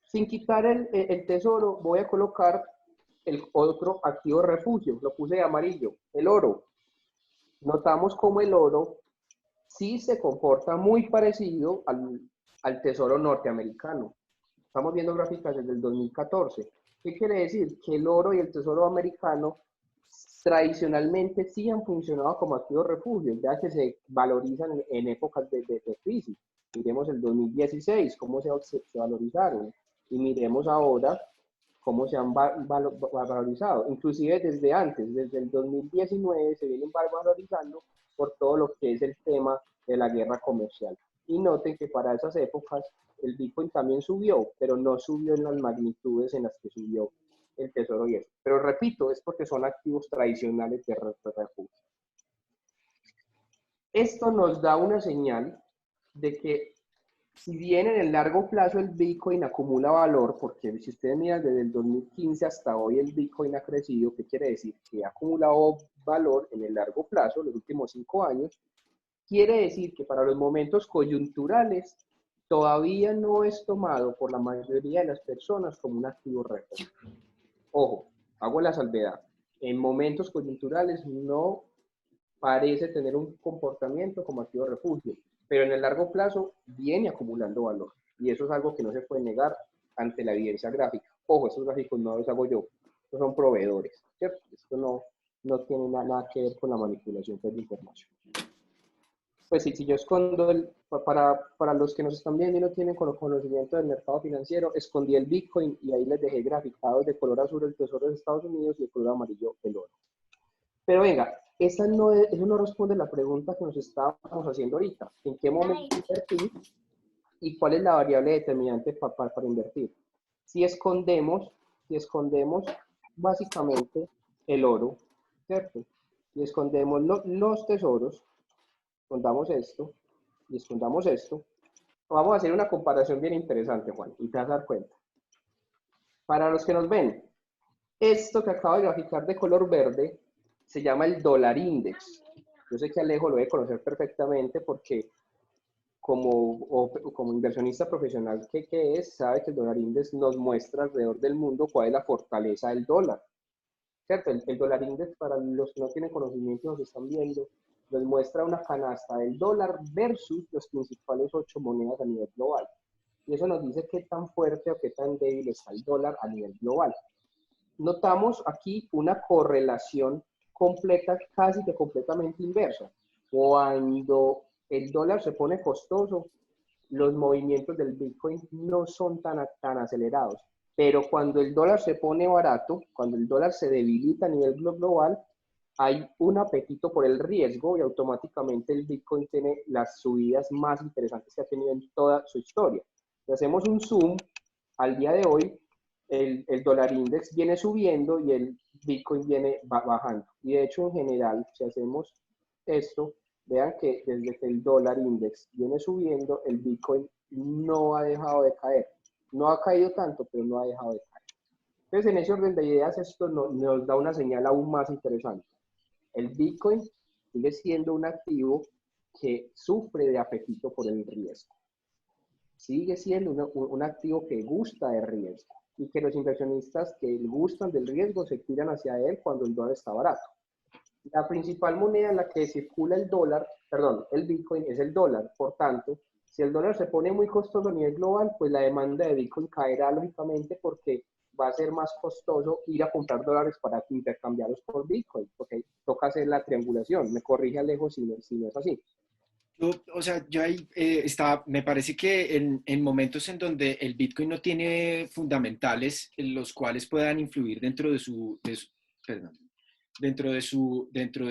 Sin quitar el tesoro, voy a colocar el otro activo refugio. Lo puse de amarillo, el oro. Notamos cómo el oro sí se comporta muy parecido al tesoro norteamericano. Estamos viendo gráficas desde el 2014. ¿Qué quiere decir? Que el oro y el tesoro americano tradicionalmente sí han funcionado como activos refugios, ya que se valorizan en épocas de crisis. Miremos el 2016, cómo se valorizaron, y miremos ahora cómo se han valorizado. Inclusive desde antes, desde el 2019, se vienen valorizando por todo lo que es el tema de la guerra comercial. Y noten que para esas épocas el Bitcoin también subió, pero no subió en las magnitudes en las que subió el tesoro y eso. Pero repito, es porque son activos tradicionales de refugio. Esto nos da una señal de que si bien en el largo plazo el Bitcoin acumula valor, porque si ustedes miran desde el 2015 hasta hoy el Bitcoin ha crecido, ¿qué quiere decir? Que ha acumulado valor en el largo plazo, los últimos 5 años, quiere decir que para los momentos coyunturales todavía no es tomado por la mayoría de las personas como un activo refugio. Ojo, hago la salvedad. En momentos coyunturales no parece tener un comportamiento como activo refugio, pero en el largo plazo viene acumulando valor. Y eso es algo que no se puede negar ante la evidencia gráfica. Ojo, estos gráficos no los hago yo, estos son proveedores, ¿cierto? Esto no tiene nada que ver con la manipulación de información. Pues si yo escondo, para los que nos están viendo y no tienen conocimiento del mercado financiero, escondí el Bitcoin y ahí les dejé graficados de color azul el tesoro de Estados Unidos y de color amarillo el oro. Pero venga, eso no responde a la pregunta que nos estábamos haciendo ahorita. ¿En qué momento invertir y cuál es la variable determinante para invertir? Si escondemos básicamente el oro, ¿cierto? Y escondemos los tesoros, escondamos esto y escondamos esto. Vamos a hacer una comparación bien interesante, Juan, y te vas a dar cuenta. Para los que nos ven, esto que acabo de graficar de color verde se llama el dólar index. Yo sé que Alejo lo debe conocer perfectamente porque como inversionista profesional que es, sabe que el dólar index nos muestra alrededor del mundo cuál es la fortaleza del dólar. ¿Cierto? El dólar index, para los que no tienen conocimiento y nos están viendo, nos muestra una canasta del dólar versus las principales 8 monedas a nivel global. y eso nos dice qué tan fuerte o qué tan débil está el dólar a nivel global. Notamos aquí una correlación completa, casi que completamente inversa. Cuando el dólar se pone costoso, los movimientos del Bitcoin no son tan acelerados. Pero cuando el dólar se pone barato, cuando el dólar se debilita a nivel global, hay un apetito por el riesgo y automáticamente el Bitcoin tiene las subidas más interesantes que ha tenido en toda su historia. Si hacemos un zoom, al día de hoy, el dólar index viene subiendo y el Bitcoin viene bajando. Y de hecho, en general, si hacemos esto, vean que desde que el dólar index viene subiendo, el Bitcoin no ha dejado de caer. No ha caído tanto, pero no ha dejado de caer. Entonces, en ese orden de ideas, esto nos da una señal aún más interesante. El Bitcoin sigue siendo un activo que sufre de apetito por el riesgo. Sigue siendo un activo que gusta de riesgo y que los inversionistas que gustan del riesgo se tiran hacia él cuando el dólar está barato. La principal moneda en la que circula el Bitcoin es el dólar. Por tanto, si el dólar se pone muy costoso a nivel global, pues la demanda de Bitcoin caerá lógicamente porque va a ser más costoso ir a comprar dólares para intercambiarlos por Bitcoin, porque toca hacer la triangulación. Me corrige Alejo si no es así. O sea, yo ahí me parece que en momentos en donde el Bitcoin no tiene fundamentales en los cuales puedan influir perdón, dentro de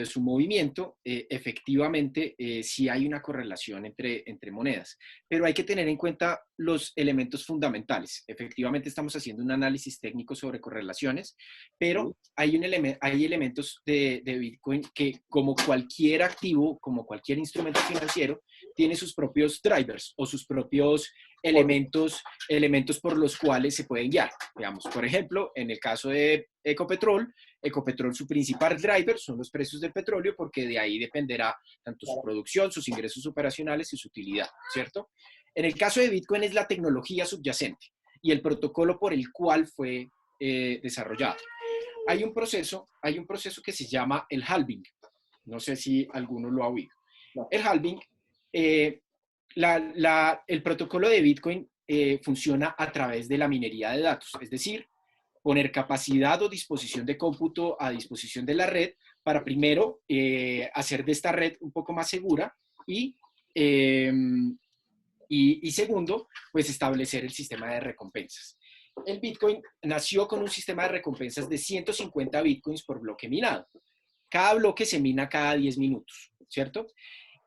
su movimiento, efectivamente sí hay una correlación entre monedas, pero hay que tener en cuenta los elementos fundamentales. Efectivamente estamos haciendo un análisis técnico sobre correlaciones, pero hay elementos de Bitcoin que, como cualquier activo, como cualquier instrumento financiero, tiene sus propios drivers o sus propios elementos por los cuales se pueden guiar. Digamos, por ejemplo, en el caso de Ecopetrol, su principal driver son los precios del petróleo, porque de ahí dependerá tanto su producción, sus ingresos operacionales y su utilidad, ¿cierto? En el caso de Bitcoin es la tecnología subyacente y el protocolo por el cual fue desarrollado. Hay un proceso que se llama el halving. No sé si alguno lo ha oído. El halving, el protocolo de Bitcoin funciona a través de la minería de datos, es decir, poner capacidad o disposición de cómputo a disposición de la red para primero hacer de esta red un poco más segura y segundo, pues establecer el sistema de recompensas. El Bitcoin nació con un sistema de recompensas de 150 Bitcoins por bloque minado. Cada bloque se mina cada 10 minutos, ¿cierto?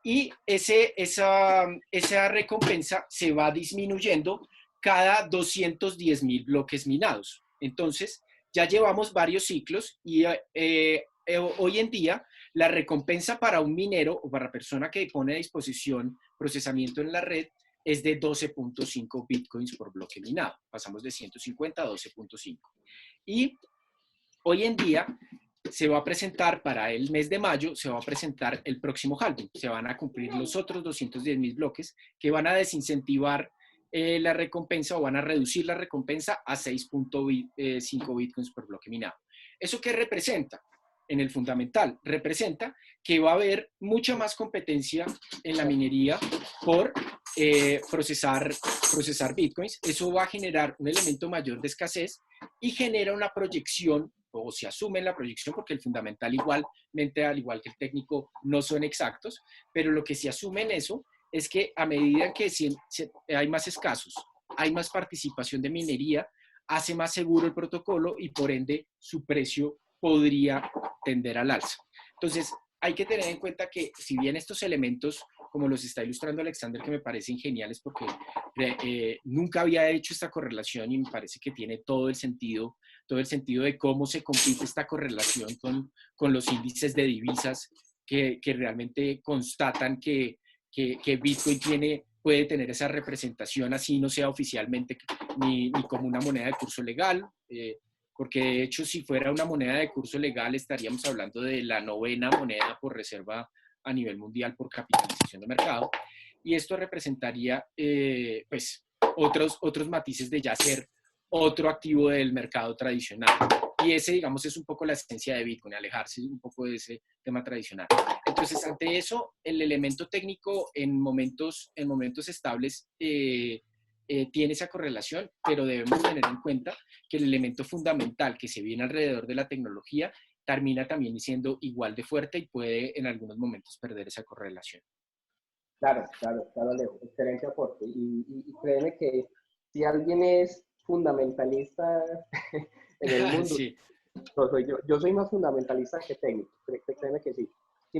Y esa recompensa se va disminuyendo cada 210,000 bloques minados. Entonces, ya llevamos varios ciclos y hoy en día la recompensa para un minero o para la persona que pone a disposición procesamiento en la red es de 12.5 bitcoins por bloque minado. Pasamos de 150 a 12.5. Y hoy en día se va a presentar para el mes de mayo, se va a presentar el próximo halving. Se van a cumplir los otros 210,000 bloques que van a desincentivar la recompensa o van a reducir la recompensa a 6.5 bitcoins por bloque minado. ¿Eso qué representa? En el fundamental, representa que va a haber mucha más competencia en la minería por procesar bitcoins. Eso va a generar un elemento mayor de escasez y genera una proyección, o se asume en la proyección, porque el fundamental igualmente, al igual que el técnico, no son exactos, pero lo que se asume en eso es que a medida que hay más escasos, hay más participación de minería, hace más seguro el protocolo y por ende su precio podría tender al alza. Entonces, hay que tener en cuenta que si bien estos elementos, como los está ilustrando Alexander, que me parecen geniales porque nunca había hecho esta correlación y me parece que tiene todo el sentido de cómo se compite esta correlación con los índices de divisas que realmente constatan que Bitcoin puede tener esa representación, así no sea oficialmente ni como una moneda de curso legal, porque de hecho si fuera una moneda de curso legal estaríamos hablando de la 9ª moneda por reserva a nivel mundial por capitalización de mercado, y esto representaría pues otros matices de ya ser otro activo del mercado tradicional. Y ese, digamos, es un poco la esencia de Bitcoin, alejarse un poco de ese tema tradicional. Entonces, ante eso, el elemento técnico en momentos estables tiene esa correlación, pero debemos tener en cuenta que el elemento fundamental que se viene alrededor de la tecnología termina también siendo igual de fuerte y puede en algunos momentos perder esa correlación. Claro, claro, claro, Alejo, excelente aporte. Y créeme que si alguien es fundamentalista en el mundo, Sí. no soy yo. Yo soy más fundamentalista que técnico, créeme que sí.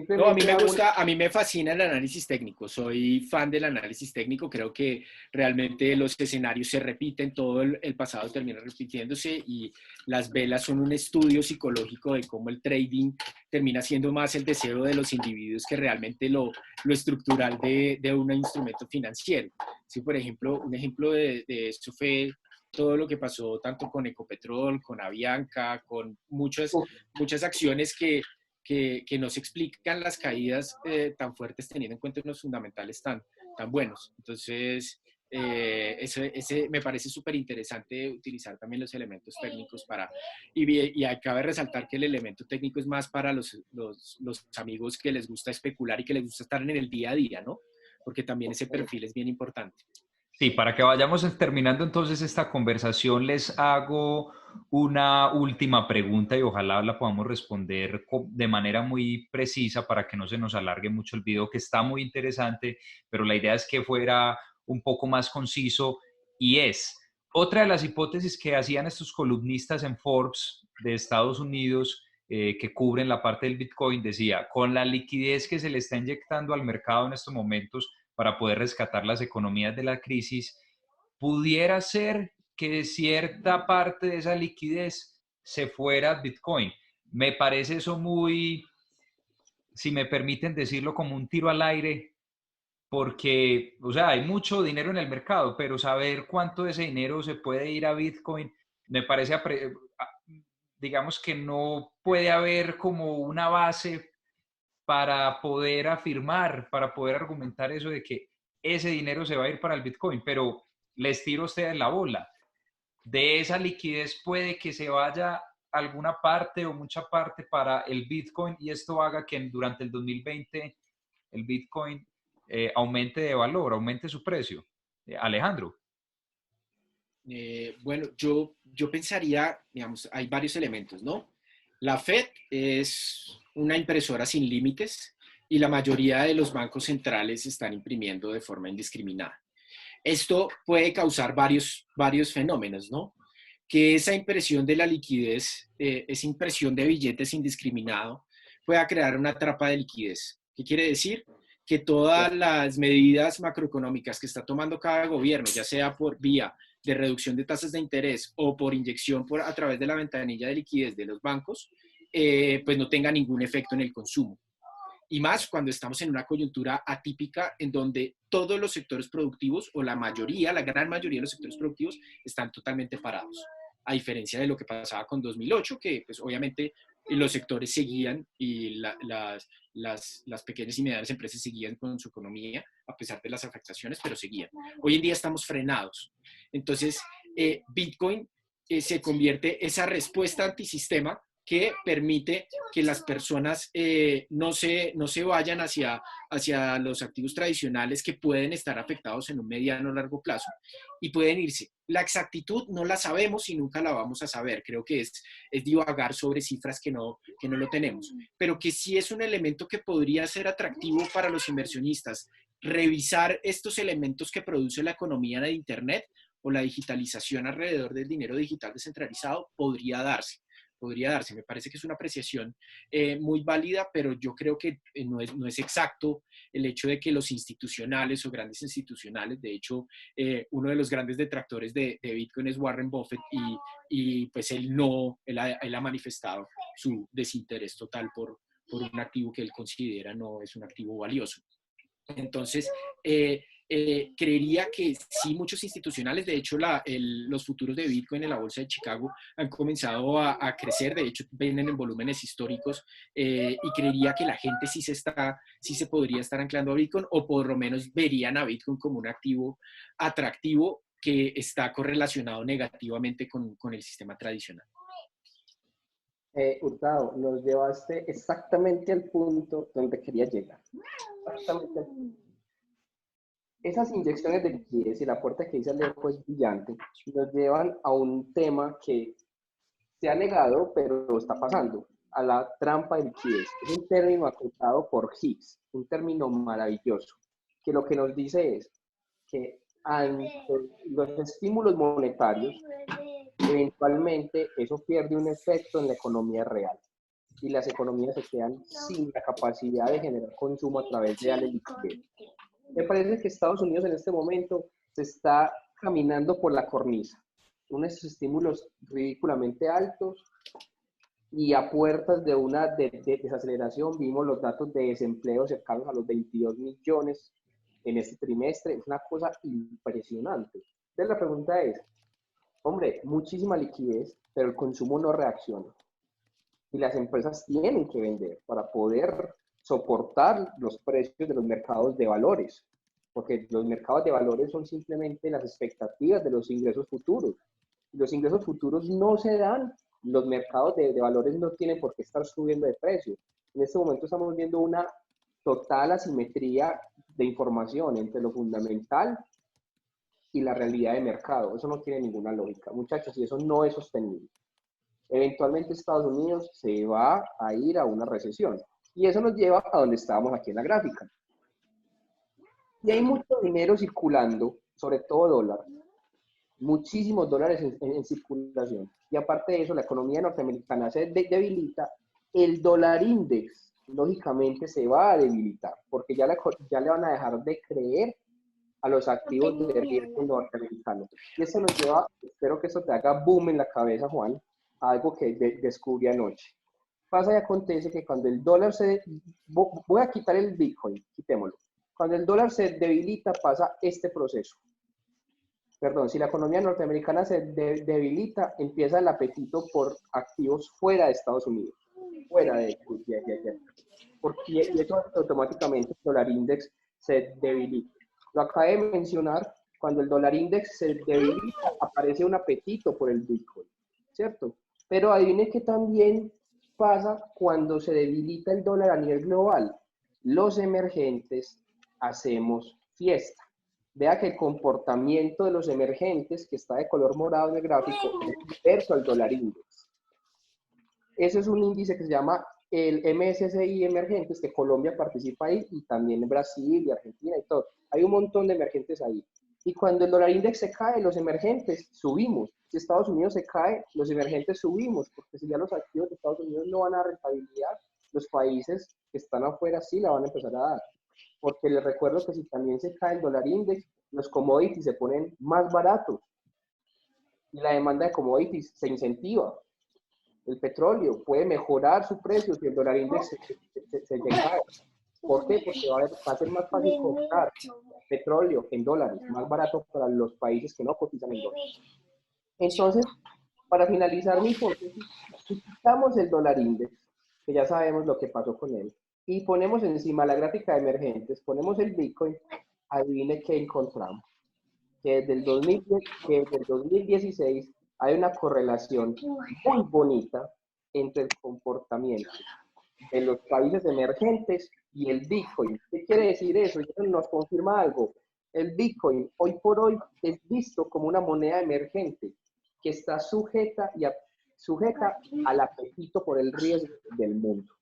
No, a mí Simplemente me hago una... gusta, a mí me fascina el análisis técnico. Soy fan del análisis técnico. Creo que realmente los escenarios se repiten, todo el pasado termina repitiéndose y las velas son un estudio psicológico de cómo el trading termina siendo más el deseo de los individuos que realmente lo estructural de un instrumento financiero. Sí, por ejemplo, un ejemplo de esto fue todo lo que pasó tanto con Ecopetrol, con Avianca, con muchas acciones que nos explican las caídas tan fuertes teniendo en cuenta unos fundamentales tan buenos. Entonces, ese me parece súper interesante utilizar también los elementos técnicos y cabe resaltar que el elemento técnico es más para los amigos que les gusta especular y que les gusta estar en el día a día, ¿no? Porque también ese perfil es bien importante. Sí, para que vayamos terminando entonces esta conversación, les hago una última pregunta y ojalá la podamos responder de manera muy precisa para que no se nos alargue mucho el video, que está muy interesante, pero la idea es que fuera un poco más conciso y es, otra de las hipótesis que hacían estos columnistas en Forbes de Estados Unidos que cubren la parte del Bitcoin, decía, con la liquidez que se le está inyectando al mercado en estos momentos, para poder rescatar las economías de la crisis, pudiera ser que cierta parte de esa liquidez se fuera a Bitcoin. Me parece eso muy, si me permiten decirlo, como un tiro al aire, porque, o sea, hay mucho dinero en el mercado, pero saber cuánto de ese dinero se puede ir a Bitcoin, me parece, digamos que no puede haber como una base para poder afirmar, para poder argumentar eso de que ese dinero se va a ir para el Bitcoin, pero les tiro a ustedes la bola. De esa liquidez puede que se vaya alguna parte o mucha parte para el Bitcoin y esto haga que durante el 2020 el Bitcoin aumente de valor, aumente su precio. Alejandro. Bueno, yo pensaría, digamos, hay varios elementos, ¿no? La Fed es una impresora sin límites y la mayoría de los bancos centrales están imprimiendo de forma indiscriminada. Esto puede causar varios fenómenos, ¿no? Que esa impresión de la liquidez, esa impresión de billetes indiscriminado, pueda crear una trampa de liquidez. ¿Qué quiere decir? Que todas las medidas macroeconómicas que está tomando cada gobierno, ya sea por vía de reducción de tasas de interés o por inyección a través de la ventanilla de liquidez de los bancos, pues no tenga ningún efecto en el consumo. Y más cuando estamos en una coyuntura atípica en donde todos los sectores productivos, o la mayoría, la gran mayoría de los sectores productivos, están totalmente parados. A diferencia de lo que pasaba con 2008, que pues obviamente los sectores seguían y las pequeñas y medianas empresas seguían con su economía a pesar de las afectaciones, pero seguían. Hoy en día estamos frenados. Entonces, Bitcoin se convierte esa respuesta antisistema que permite que las personas no se vayan hacia los activos tradicionales que pueden estar afectados en un mediano o largo plazo y pueden irse. La exactitud no la sabemos y nunca la vamos a saber. Creo que es divagar sobre cifras que no lo tenemos, pero que sí es un elemento que podría ser atractivo para los inversionistas. Revisar estos elementos que produce la economía de Internet o la digitalización alrededor del dinero digital descentralizado podría darse. Me parece que es una apreciación muy válida, pero yo creo que no es exacto el hecho de que los institucionales o grandes institucionales, de hecho, uno de los grandes detractores de Bitcoin es Warren Buffett y pues él ha manifestado su desinterés total por un activo que él considera no es un activo valioso. Entonces, creería que sí, muchos institucionales, de hecho, los futuros de Bitcoin en la bolsa de Chicago han comenzado a crecer, de hecho, vienen en volúmenes históricos, y creería que la gente sí se podría estar anclando a Bitcoin, o por lo menos verían a Bitcoin como un activo atractivo que está correlacionado negativamente con el sistema tradicional. Hurtado, nos llevaste exactamente al punto donde quería llegar. Exactamente al punto. Esas inyecciones de liquidez y el aporte que dice Alejo es brillante, nos llevan a un tema que se ha negado, pero está pasando, a la trampa de liquidez. Es un término acotado por Higgs, un término maravilloso, que lo que nos dice es que ante los estímulos monetarios, eventualmente eso pierde un efecto en la economía real y las economías se quedan sin la capacidad de generar consumo a través de la liquidez. Me parece que Estados Unidos en este momento se está caminando por la cornisa, unos estímulos ridículamente altos y a puertas de una desaceleración. Vimos los datos de desempleo cercanos a los 22 millones en este trimestre, es una cosa impresionante. Entonces la pregunta es, hombre, muchísima liquidez, pero el consumo no reacciona. Y las empresas tienen que vender para poder soportar los precios de los mercados de valores, porque los mercados de valores son simplemente las expectativas de los ingresos futuros. Y los ingresos futuros no se dan, los mercados de valores no tienen por qué estar subiendo de precio. En este momento estamos viendo una total asimetría de información entre lo fundamental y la realidad de mercado. Eso no tiene ninguna lógica, muchachos, y eso no es sostenible. Eventualmente Estados Unidos se va a ir a una recesión. Y eso nos lleva a donde estábamos aquí en la gráfica. Y hay mucho dinero circulando, sobre todo dólar, muchísimos dólares en circulación. Y aparte de eso, la economía norteamericana se debilita, el dólar index, lógicamente, se va a debilitar, porque ya le van a dejar de creer a los activos de riesgo norteamericanos. Y eso nos lleva, espero que eso te haga boom en la cabeza, Juan, a algo que descubrí anoche. Pasa y acontece que cuando el dólar voy a quitar el Bitcoin, quitémoslo. Cuando el dólar se debilita, pasa este proceso. Perdón, si la economía norteamericana se debilita, empieza el apetito por activos fuera de Estados Unidos, fuera de y eso automáticamente el dólar index se debilita. Lo acabé de mencionar, cuando el dólar index se debilita, aparece un apetito por el Bitcoin, ¿cierto? Pero adivine que también pasa cuando se debilita el dólar a nivel global. Los emergentes hacemos fiesta. Vea que el comportamiento de los emergentes, que está de color morado en el gráfico, es inverso al dólar index. Ese es un índice que se llama el MSCI emergentes, que Colombia participa ahí, y también Brasil y Argentina y todo. Hay un montón de emergentes ahí. Y cuando el dólar index se cae, los emergentes subimos. Si Estados Unidos se cae, los emergentes subimos, porque si ya los activos de Estados Unidos no van a dar rentabilidad, los países que están afuera sí la van a empezar a dar. Porque les recuerdo que si también se cae el dólar index, los commodities se ponen más baratos. Y la demanda de commodities se incentiva. El petróleo puede mejorar su precio si el dólar index se cae. ¿Por qué? Porque va a ser más fácil comprar petróleo en dólares, más barato para los países que no cotizan en dólares. Entonces, para finalizar mi hipótesis, si quitamos el dólar index, que ya sabemos lo que pasó con él, y ponemos encima la gráfica de emergentes, ponemos el Bitcoin, adivine qué encontramos. Que desde el 2016 hay una correlación muy bonita entre el comportamiento de los países emergentes y el Bitcoin. ¿Qué quiere decir eso? Eso nos confirma algo. El Bitcoin hoy por hoy es visto como una moneda emergente que está sujeta al apetito por el riesgo del mundo.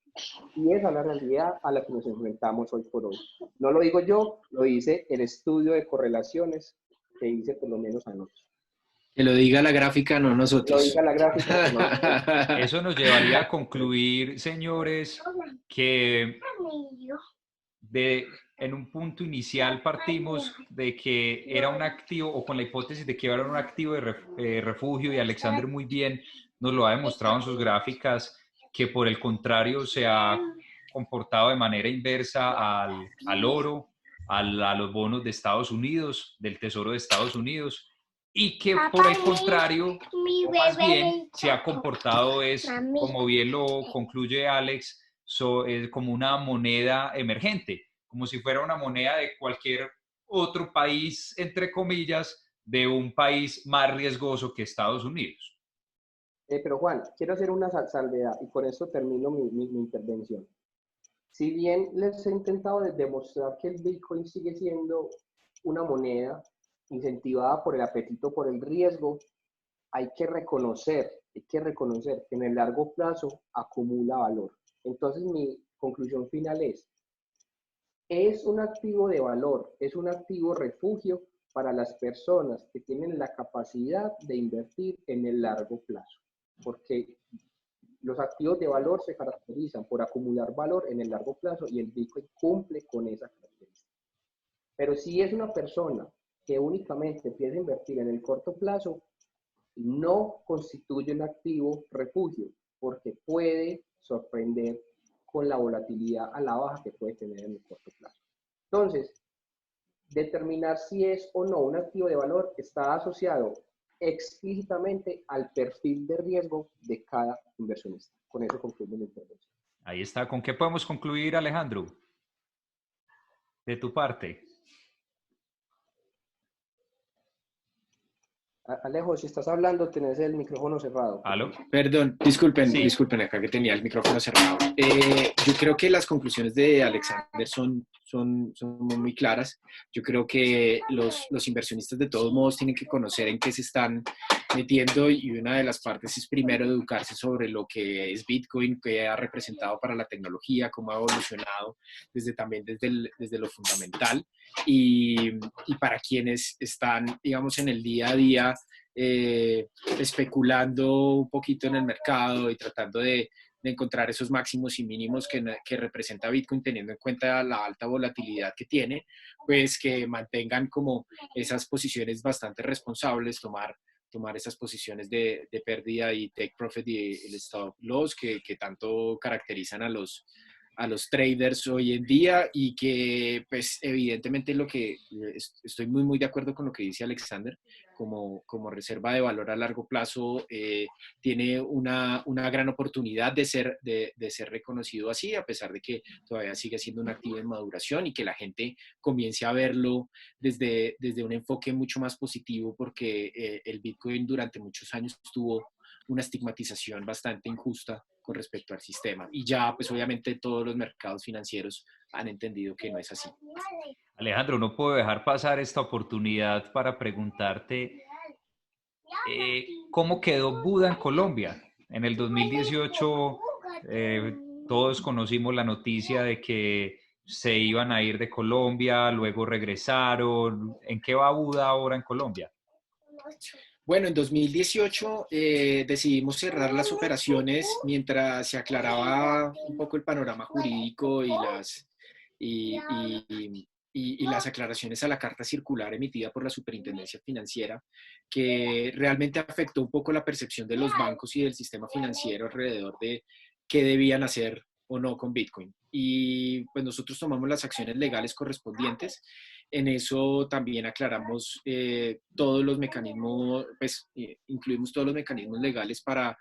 Y esa es la realidad a la que nos enfrentamos hoy por hoy. No lo digo yo, lo dice el estudio de correlaciones que hice por lo menos anoche. Que lo diga la gráfica, no nosotros. Lo diga la gráfica. No. Eso nos llevaría a concluir, señores, que en un punto inicial partimos de que era un activo, o con la hipótesis de que era un activo de refugio, y Alexander muy bien nos lo ha demostrado en sus gráficas, que por el contrario se ha comportado de manera inversa al oro, a los bonos de Estados Unidos, del Tesoro de Estados Unidos, y que por el contrario, o más bien, se ha comportado como bien lo concluye Alex, es como una moneda emergente, como si fuera una moneda de cualquier otro país, entre comillas, de un país más riesgoso que Estados Unidos. Pero Juan, quiero hacer una salvedad y con esto termino mi intervención. Si bien les he intentado demostrar que el Bitcoin sigue siendo una moneda incentivada por el apetito por el riesgo, hay que reconocer que en el largo plazo acumula valor. Entonces mi conclusión final es un activo de valor, es un activo refugio para las personas que tienen la capacidad de invertir en el largo plazo, porque los activos de valor se caracterizan por acumular valor en el largo plazo y el Bitcoin cumple con esa característica. Pero si es una persona que únicamente empieza a invertir en el corto plazo, no constituye un activo refugio, porque puede sorprender con la volatilidad a la baja que puede tener en el corto plazo. Entonces, determinar si es o no un activo de valor está asociado explícitamente al perfil de riesgo de cada inversionista. Con eso concluyo mi intervención. Ahí está. ¿Con qué podemos concluir, Alejandro? De tu parte. Alejo, si estás hablando, tenés el micrófono cerrado. ¿Aló? Perdón, disculpen acá que tenía el micrófono cerrado. Yo creo que las conclusiones de Alexander son muy claras. Yo creo que los inversionistas de todos modos tienen que conocer en qué se están metiendo y una de las partes es primero educarse sobre lo que es Bitcoin, qué ha representado para la tecnología, cómo ha evolucionado desde lo fundamental y para quienes están, digamos, en el día a día especulando un poquito en el mercado y tratando de encontrar esos máximos y mínimos que representa Bitcoin, teniendo en cuenta la alta volatilidad que tiene, pues que mantengan como esas posiciones bastante responsables, tomar esas posiciones de pérdida y take profit y el stop loss que tanto caracterizan a los traders hoy en día y que pues evidentemente lo que estoy muy de acuerdo con lo que dice Alexander, como reserva de valor a largo plazo tiene una gran oportunidad de ser reconocido así, a pesar de que todavía sigue siendo un activo en maduración y que la gente comience a verlo desde un enfoque mucho más positivo porque el Bitcoin durante muchos años tuvo una estigmatización bastante injusta con respecto al sistema. Y ya, pues obviamente todos los mercados financieros han entendido que no es así. Alejandro, no puedo dejar pasar esta oportunidad para preguntarte cómo quedó Buda en Colombia. En el 2018 todos conocimos la noticia de que se iban a ir de Colombia, luego regresaron. ¿En qué va Buda ahora en Colombia? Bueno, en 2018 decidimos cerrar las operaciones mientras se aclaraba un poco el panorama jurídico y las aclaraciones a la carta circular emitida por la Superintendencia Financiera, que realmente afectó un poco la percepción de los bancos y del sistema financiero alrededor de qué debían hacer o no con Bitcoin. Y pues nosotros tomamos las acciones legales correspondientes. En eso también aclaramos todos los mecanismos, pues incluimos todos los mecanismos legales para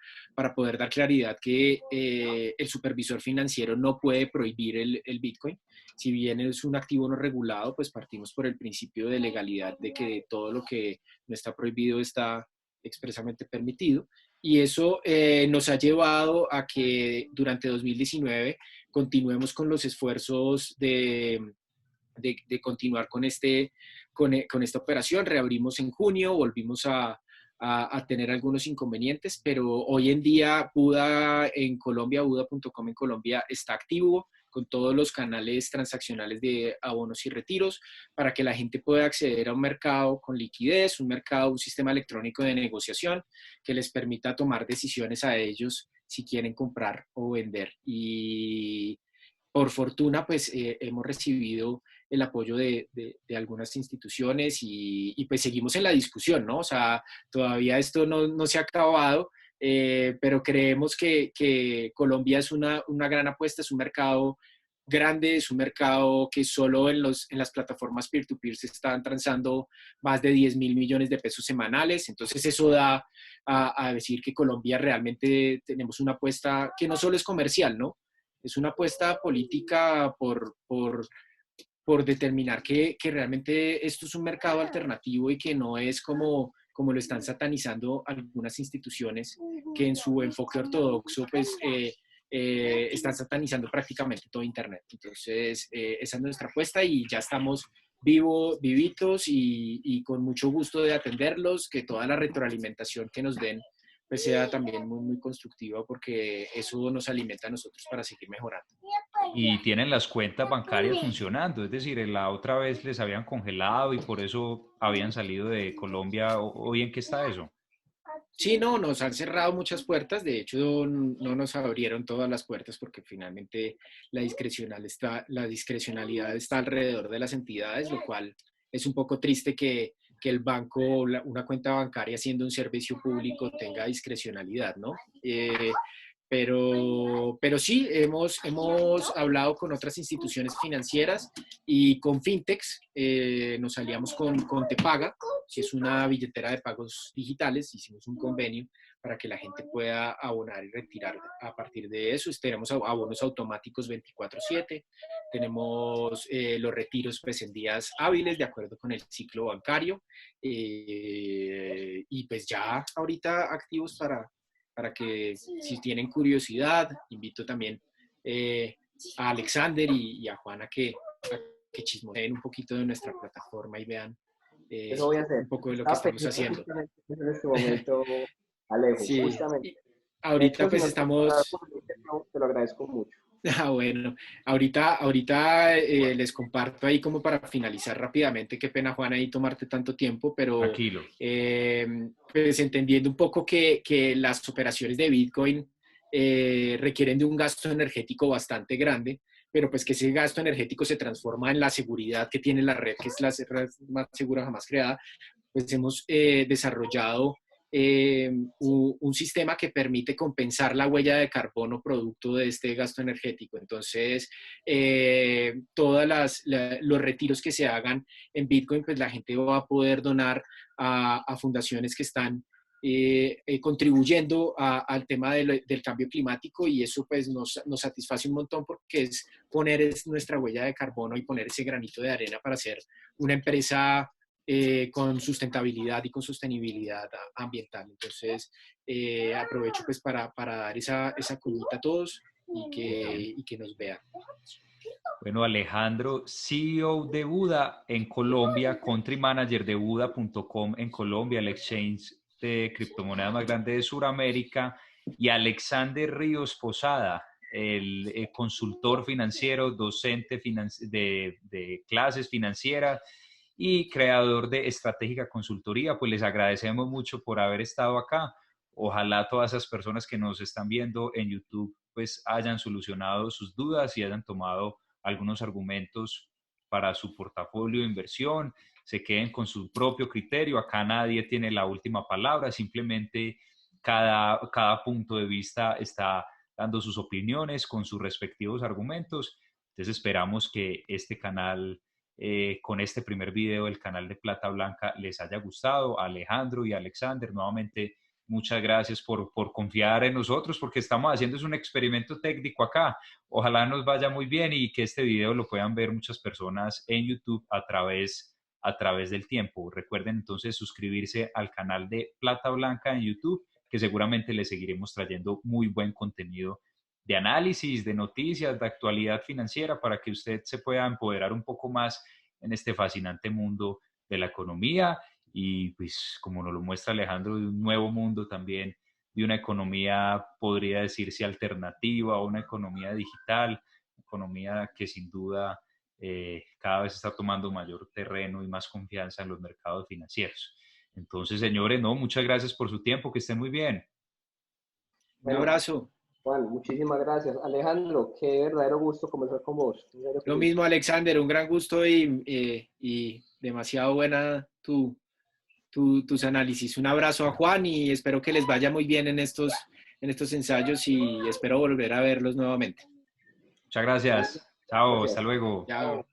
poder dar claridad que el supervisor financiero no puede prohibir el Bitcoin. Si bien es un activo no regulado, pues partimos por el principio de legalidad de que todo lo que no está prohibido está expresamente permitido. Y eso nos ha llevado a que durante 2019 continuemos con los esfuerzos de continuar con esta operación. Reabrimos en junio, volvimos a tener algunos inconvenientes, pero hoy en día Buda en Colombia, Buda.com en Colombia está activo con todos los canales transaccionales de abonos y retiros para que la gente pueda acceder a un mercado con liquidez, un sistema electrónico de negociación que les permita tomar decisiones a ellos si quieren comprar o vender. Y por fortuna, pues hemos recibido el apoyo de algunas instituciones y pues seguimos en la discusión, ¿no? O sea, todavía esto no se ha acabado, pero creemos que Colombia es una gran apuesta, es un mercado grande, es un mercado que solo en las plataformas peer-to-peer se están transando más de 10.000 millones de pesos semanales, entonces eso da a decir que Colombia realmente tenemos una apuesta que no solo es comercial, ¿no? Es una apuesta política por determinar que realmente esto es un mercado alternativo y que no es como lo están satanizando algunas instituciones que en su enfoque ortodoxo pues están satanizando prácticamente todo Internet. Entonces, esa es nuestra apuesta y ya estamos vivitos y con mucho gusto de atenderlos, que toda la retroalimentación que nos den pues sea también muy, muy constructiva, porque eso nos alimenta a nosotros para seguir mejorando. Y tienen las cuentas bancarias funcionando, es decir, la otra vez les habían congelado y por eso habían salido de Colombia. ¿Hoy en qué está eso? Sí, no, nos han cerrado muchas puertas, de hecho no nos abrieron todas las puertas porque finalmente la discrecionalidad está alrededor de las entidades, lo cual es un poco triste que el banco, una cuenta bancaria siendo un servicio público tenga discrecionalidad, ¿no? Pero sí, hemos hablado con otras instituciones financieras y con fintechs. Nos aliamos con Tepaga, que es una billetera de pagos digitales. Hicimos un convenio para que la gente pueda abonar y retirar a partir de eso. Tenemos abonos automáticos 24/7. Tenemos los retiros pues, en días hábiles, de acuerdo con el ciclo bancario. Y pues ya ahorita activos para que si tienen curiosidad, invito también a Alexander y a Juan a que chismoseen un poquito de nuestra plataforma y vean Eso voy a hacer. un poco de lo que estamos Pensando haciendo. justamente en este momento, Alejo, Sí, justamente. De ahorita hecho, si pues me puedes hablar estamos... por teléfono, te lo agradezco mucho. Bueno, ahorita les comparto ahí como para finalizar rápidamente, qué pena Juan ahí tomarte tanto tiempo, pero Tranquilo. pues entendiendo un poco que las operaciones de Bitcoin requieren de un gasto energético bastante grande, pero pues que ese gasto energético se transforma en la seguridad que tiene la red, que es la red más segura jamás creada, pues hemos desarrollado un sistema que permite compensar la huella de carbono producto de este gasto energético. Entonces, todos los retiros que se hagan en Bitcoin, pues la gente va a poder donar a fundaciones que están contribuyendo al tema del cambio climático, y eso pues nos satisface un montón porque es poner nuestra huella de carbono y poner ese granito de arena para ser una empresa con sustentabilidad y con sostenibilidad ambiental. Entonces, aprovecho pues para dar esa cuñita a todos y que nos vean. Bueno, Alejandro, CEO de Buda en Colombia, country manager de Buda.com en Colombia, el exchange de criptomonedas más grande de Sudamérica, y Alexander Ríos Posada, el consultor financiero, docente de clases financieras y creador de Estratégica Consultoría. Pues les agradecemos mucho por haber estado acá. Ojalá todas esas personas que nos están viendo en YouTube pues hayan solucionado sus dudas y hayan tomado algunos argumentos para su portafolio de inversión, se queden con su propio criterio. Acá nadie tiene la última palabra, simplemente cada punto de vista está dando sus opiniones con sus respectivos argumentos. Entonces esperamos que este canal, con este primer video del canal de Plata Blanca, les haya gustado. A Alejandro y a Alexander, nuevamente, muchas gracias por confiar en nosotros, porque estamos haciendo un experimento técnico acá. Ojalá nos vaya muy bien y que este video lo puedan ver muchas personas en YouTube a través del tiempo. Recuerden entonces suscribirse al canal de Plata Blanca en YouTube, que seguramente les seguiremos trayendo muy buen contenido de análisis, de noticias, de actualidad financiera, para que usted se pueda empoderar un poco más en este fascinante mundo de la economía y, pues, como nos lo muestra Alejandro, de un nuevo mundo también, de una economía, podría decirse, alternativa, o una economía digital, economía que sin duda cada vez está tomando mayor terreno y más confianza en los mercados financieros. Entonces, señores, no, muchas gracias por su tiempo, que estén muy bien. Un Bueno, abrazo. Juan, muchísimas gracias. Alejandro, qué verdadero gusto conversar con vos. En serio que Lo sí. mismo, Alexander, un gran gusto y demasiado buena tus análisis. Un abrazo a Juan y espero que les vaya muy bien en estos ensayos y espero volver a verlos nuevamente. Muchas gracias. Chao, hasta luego. Chao.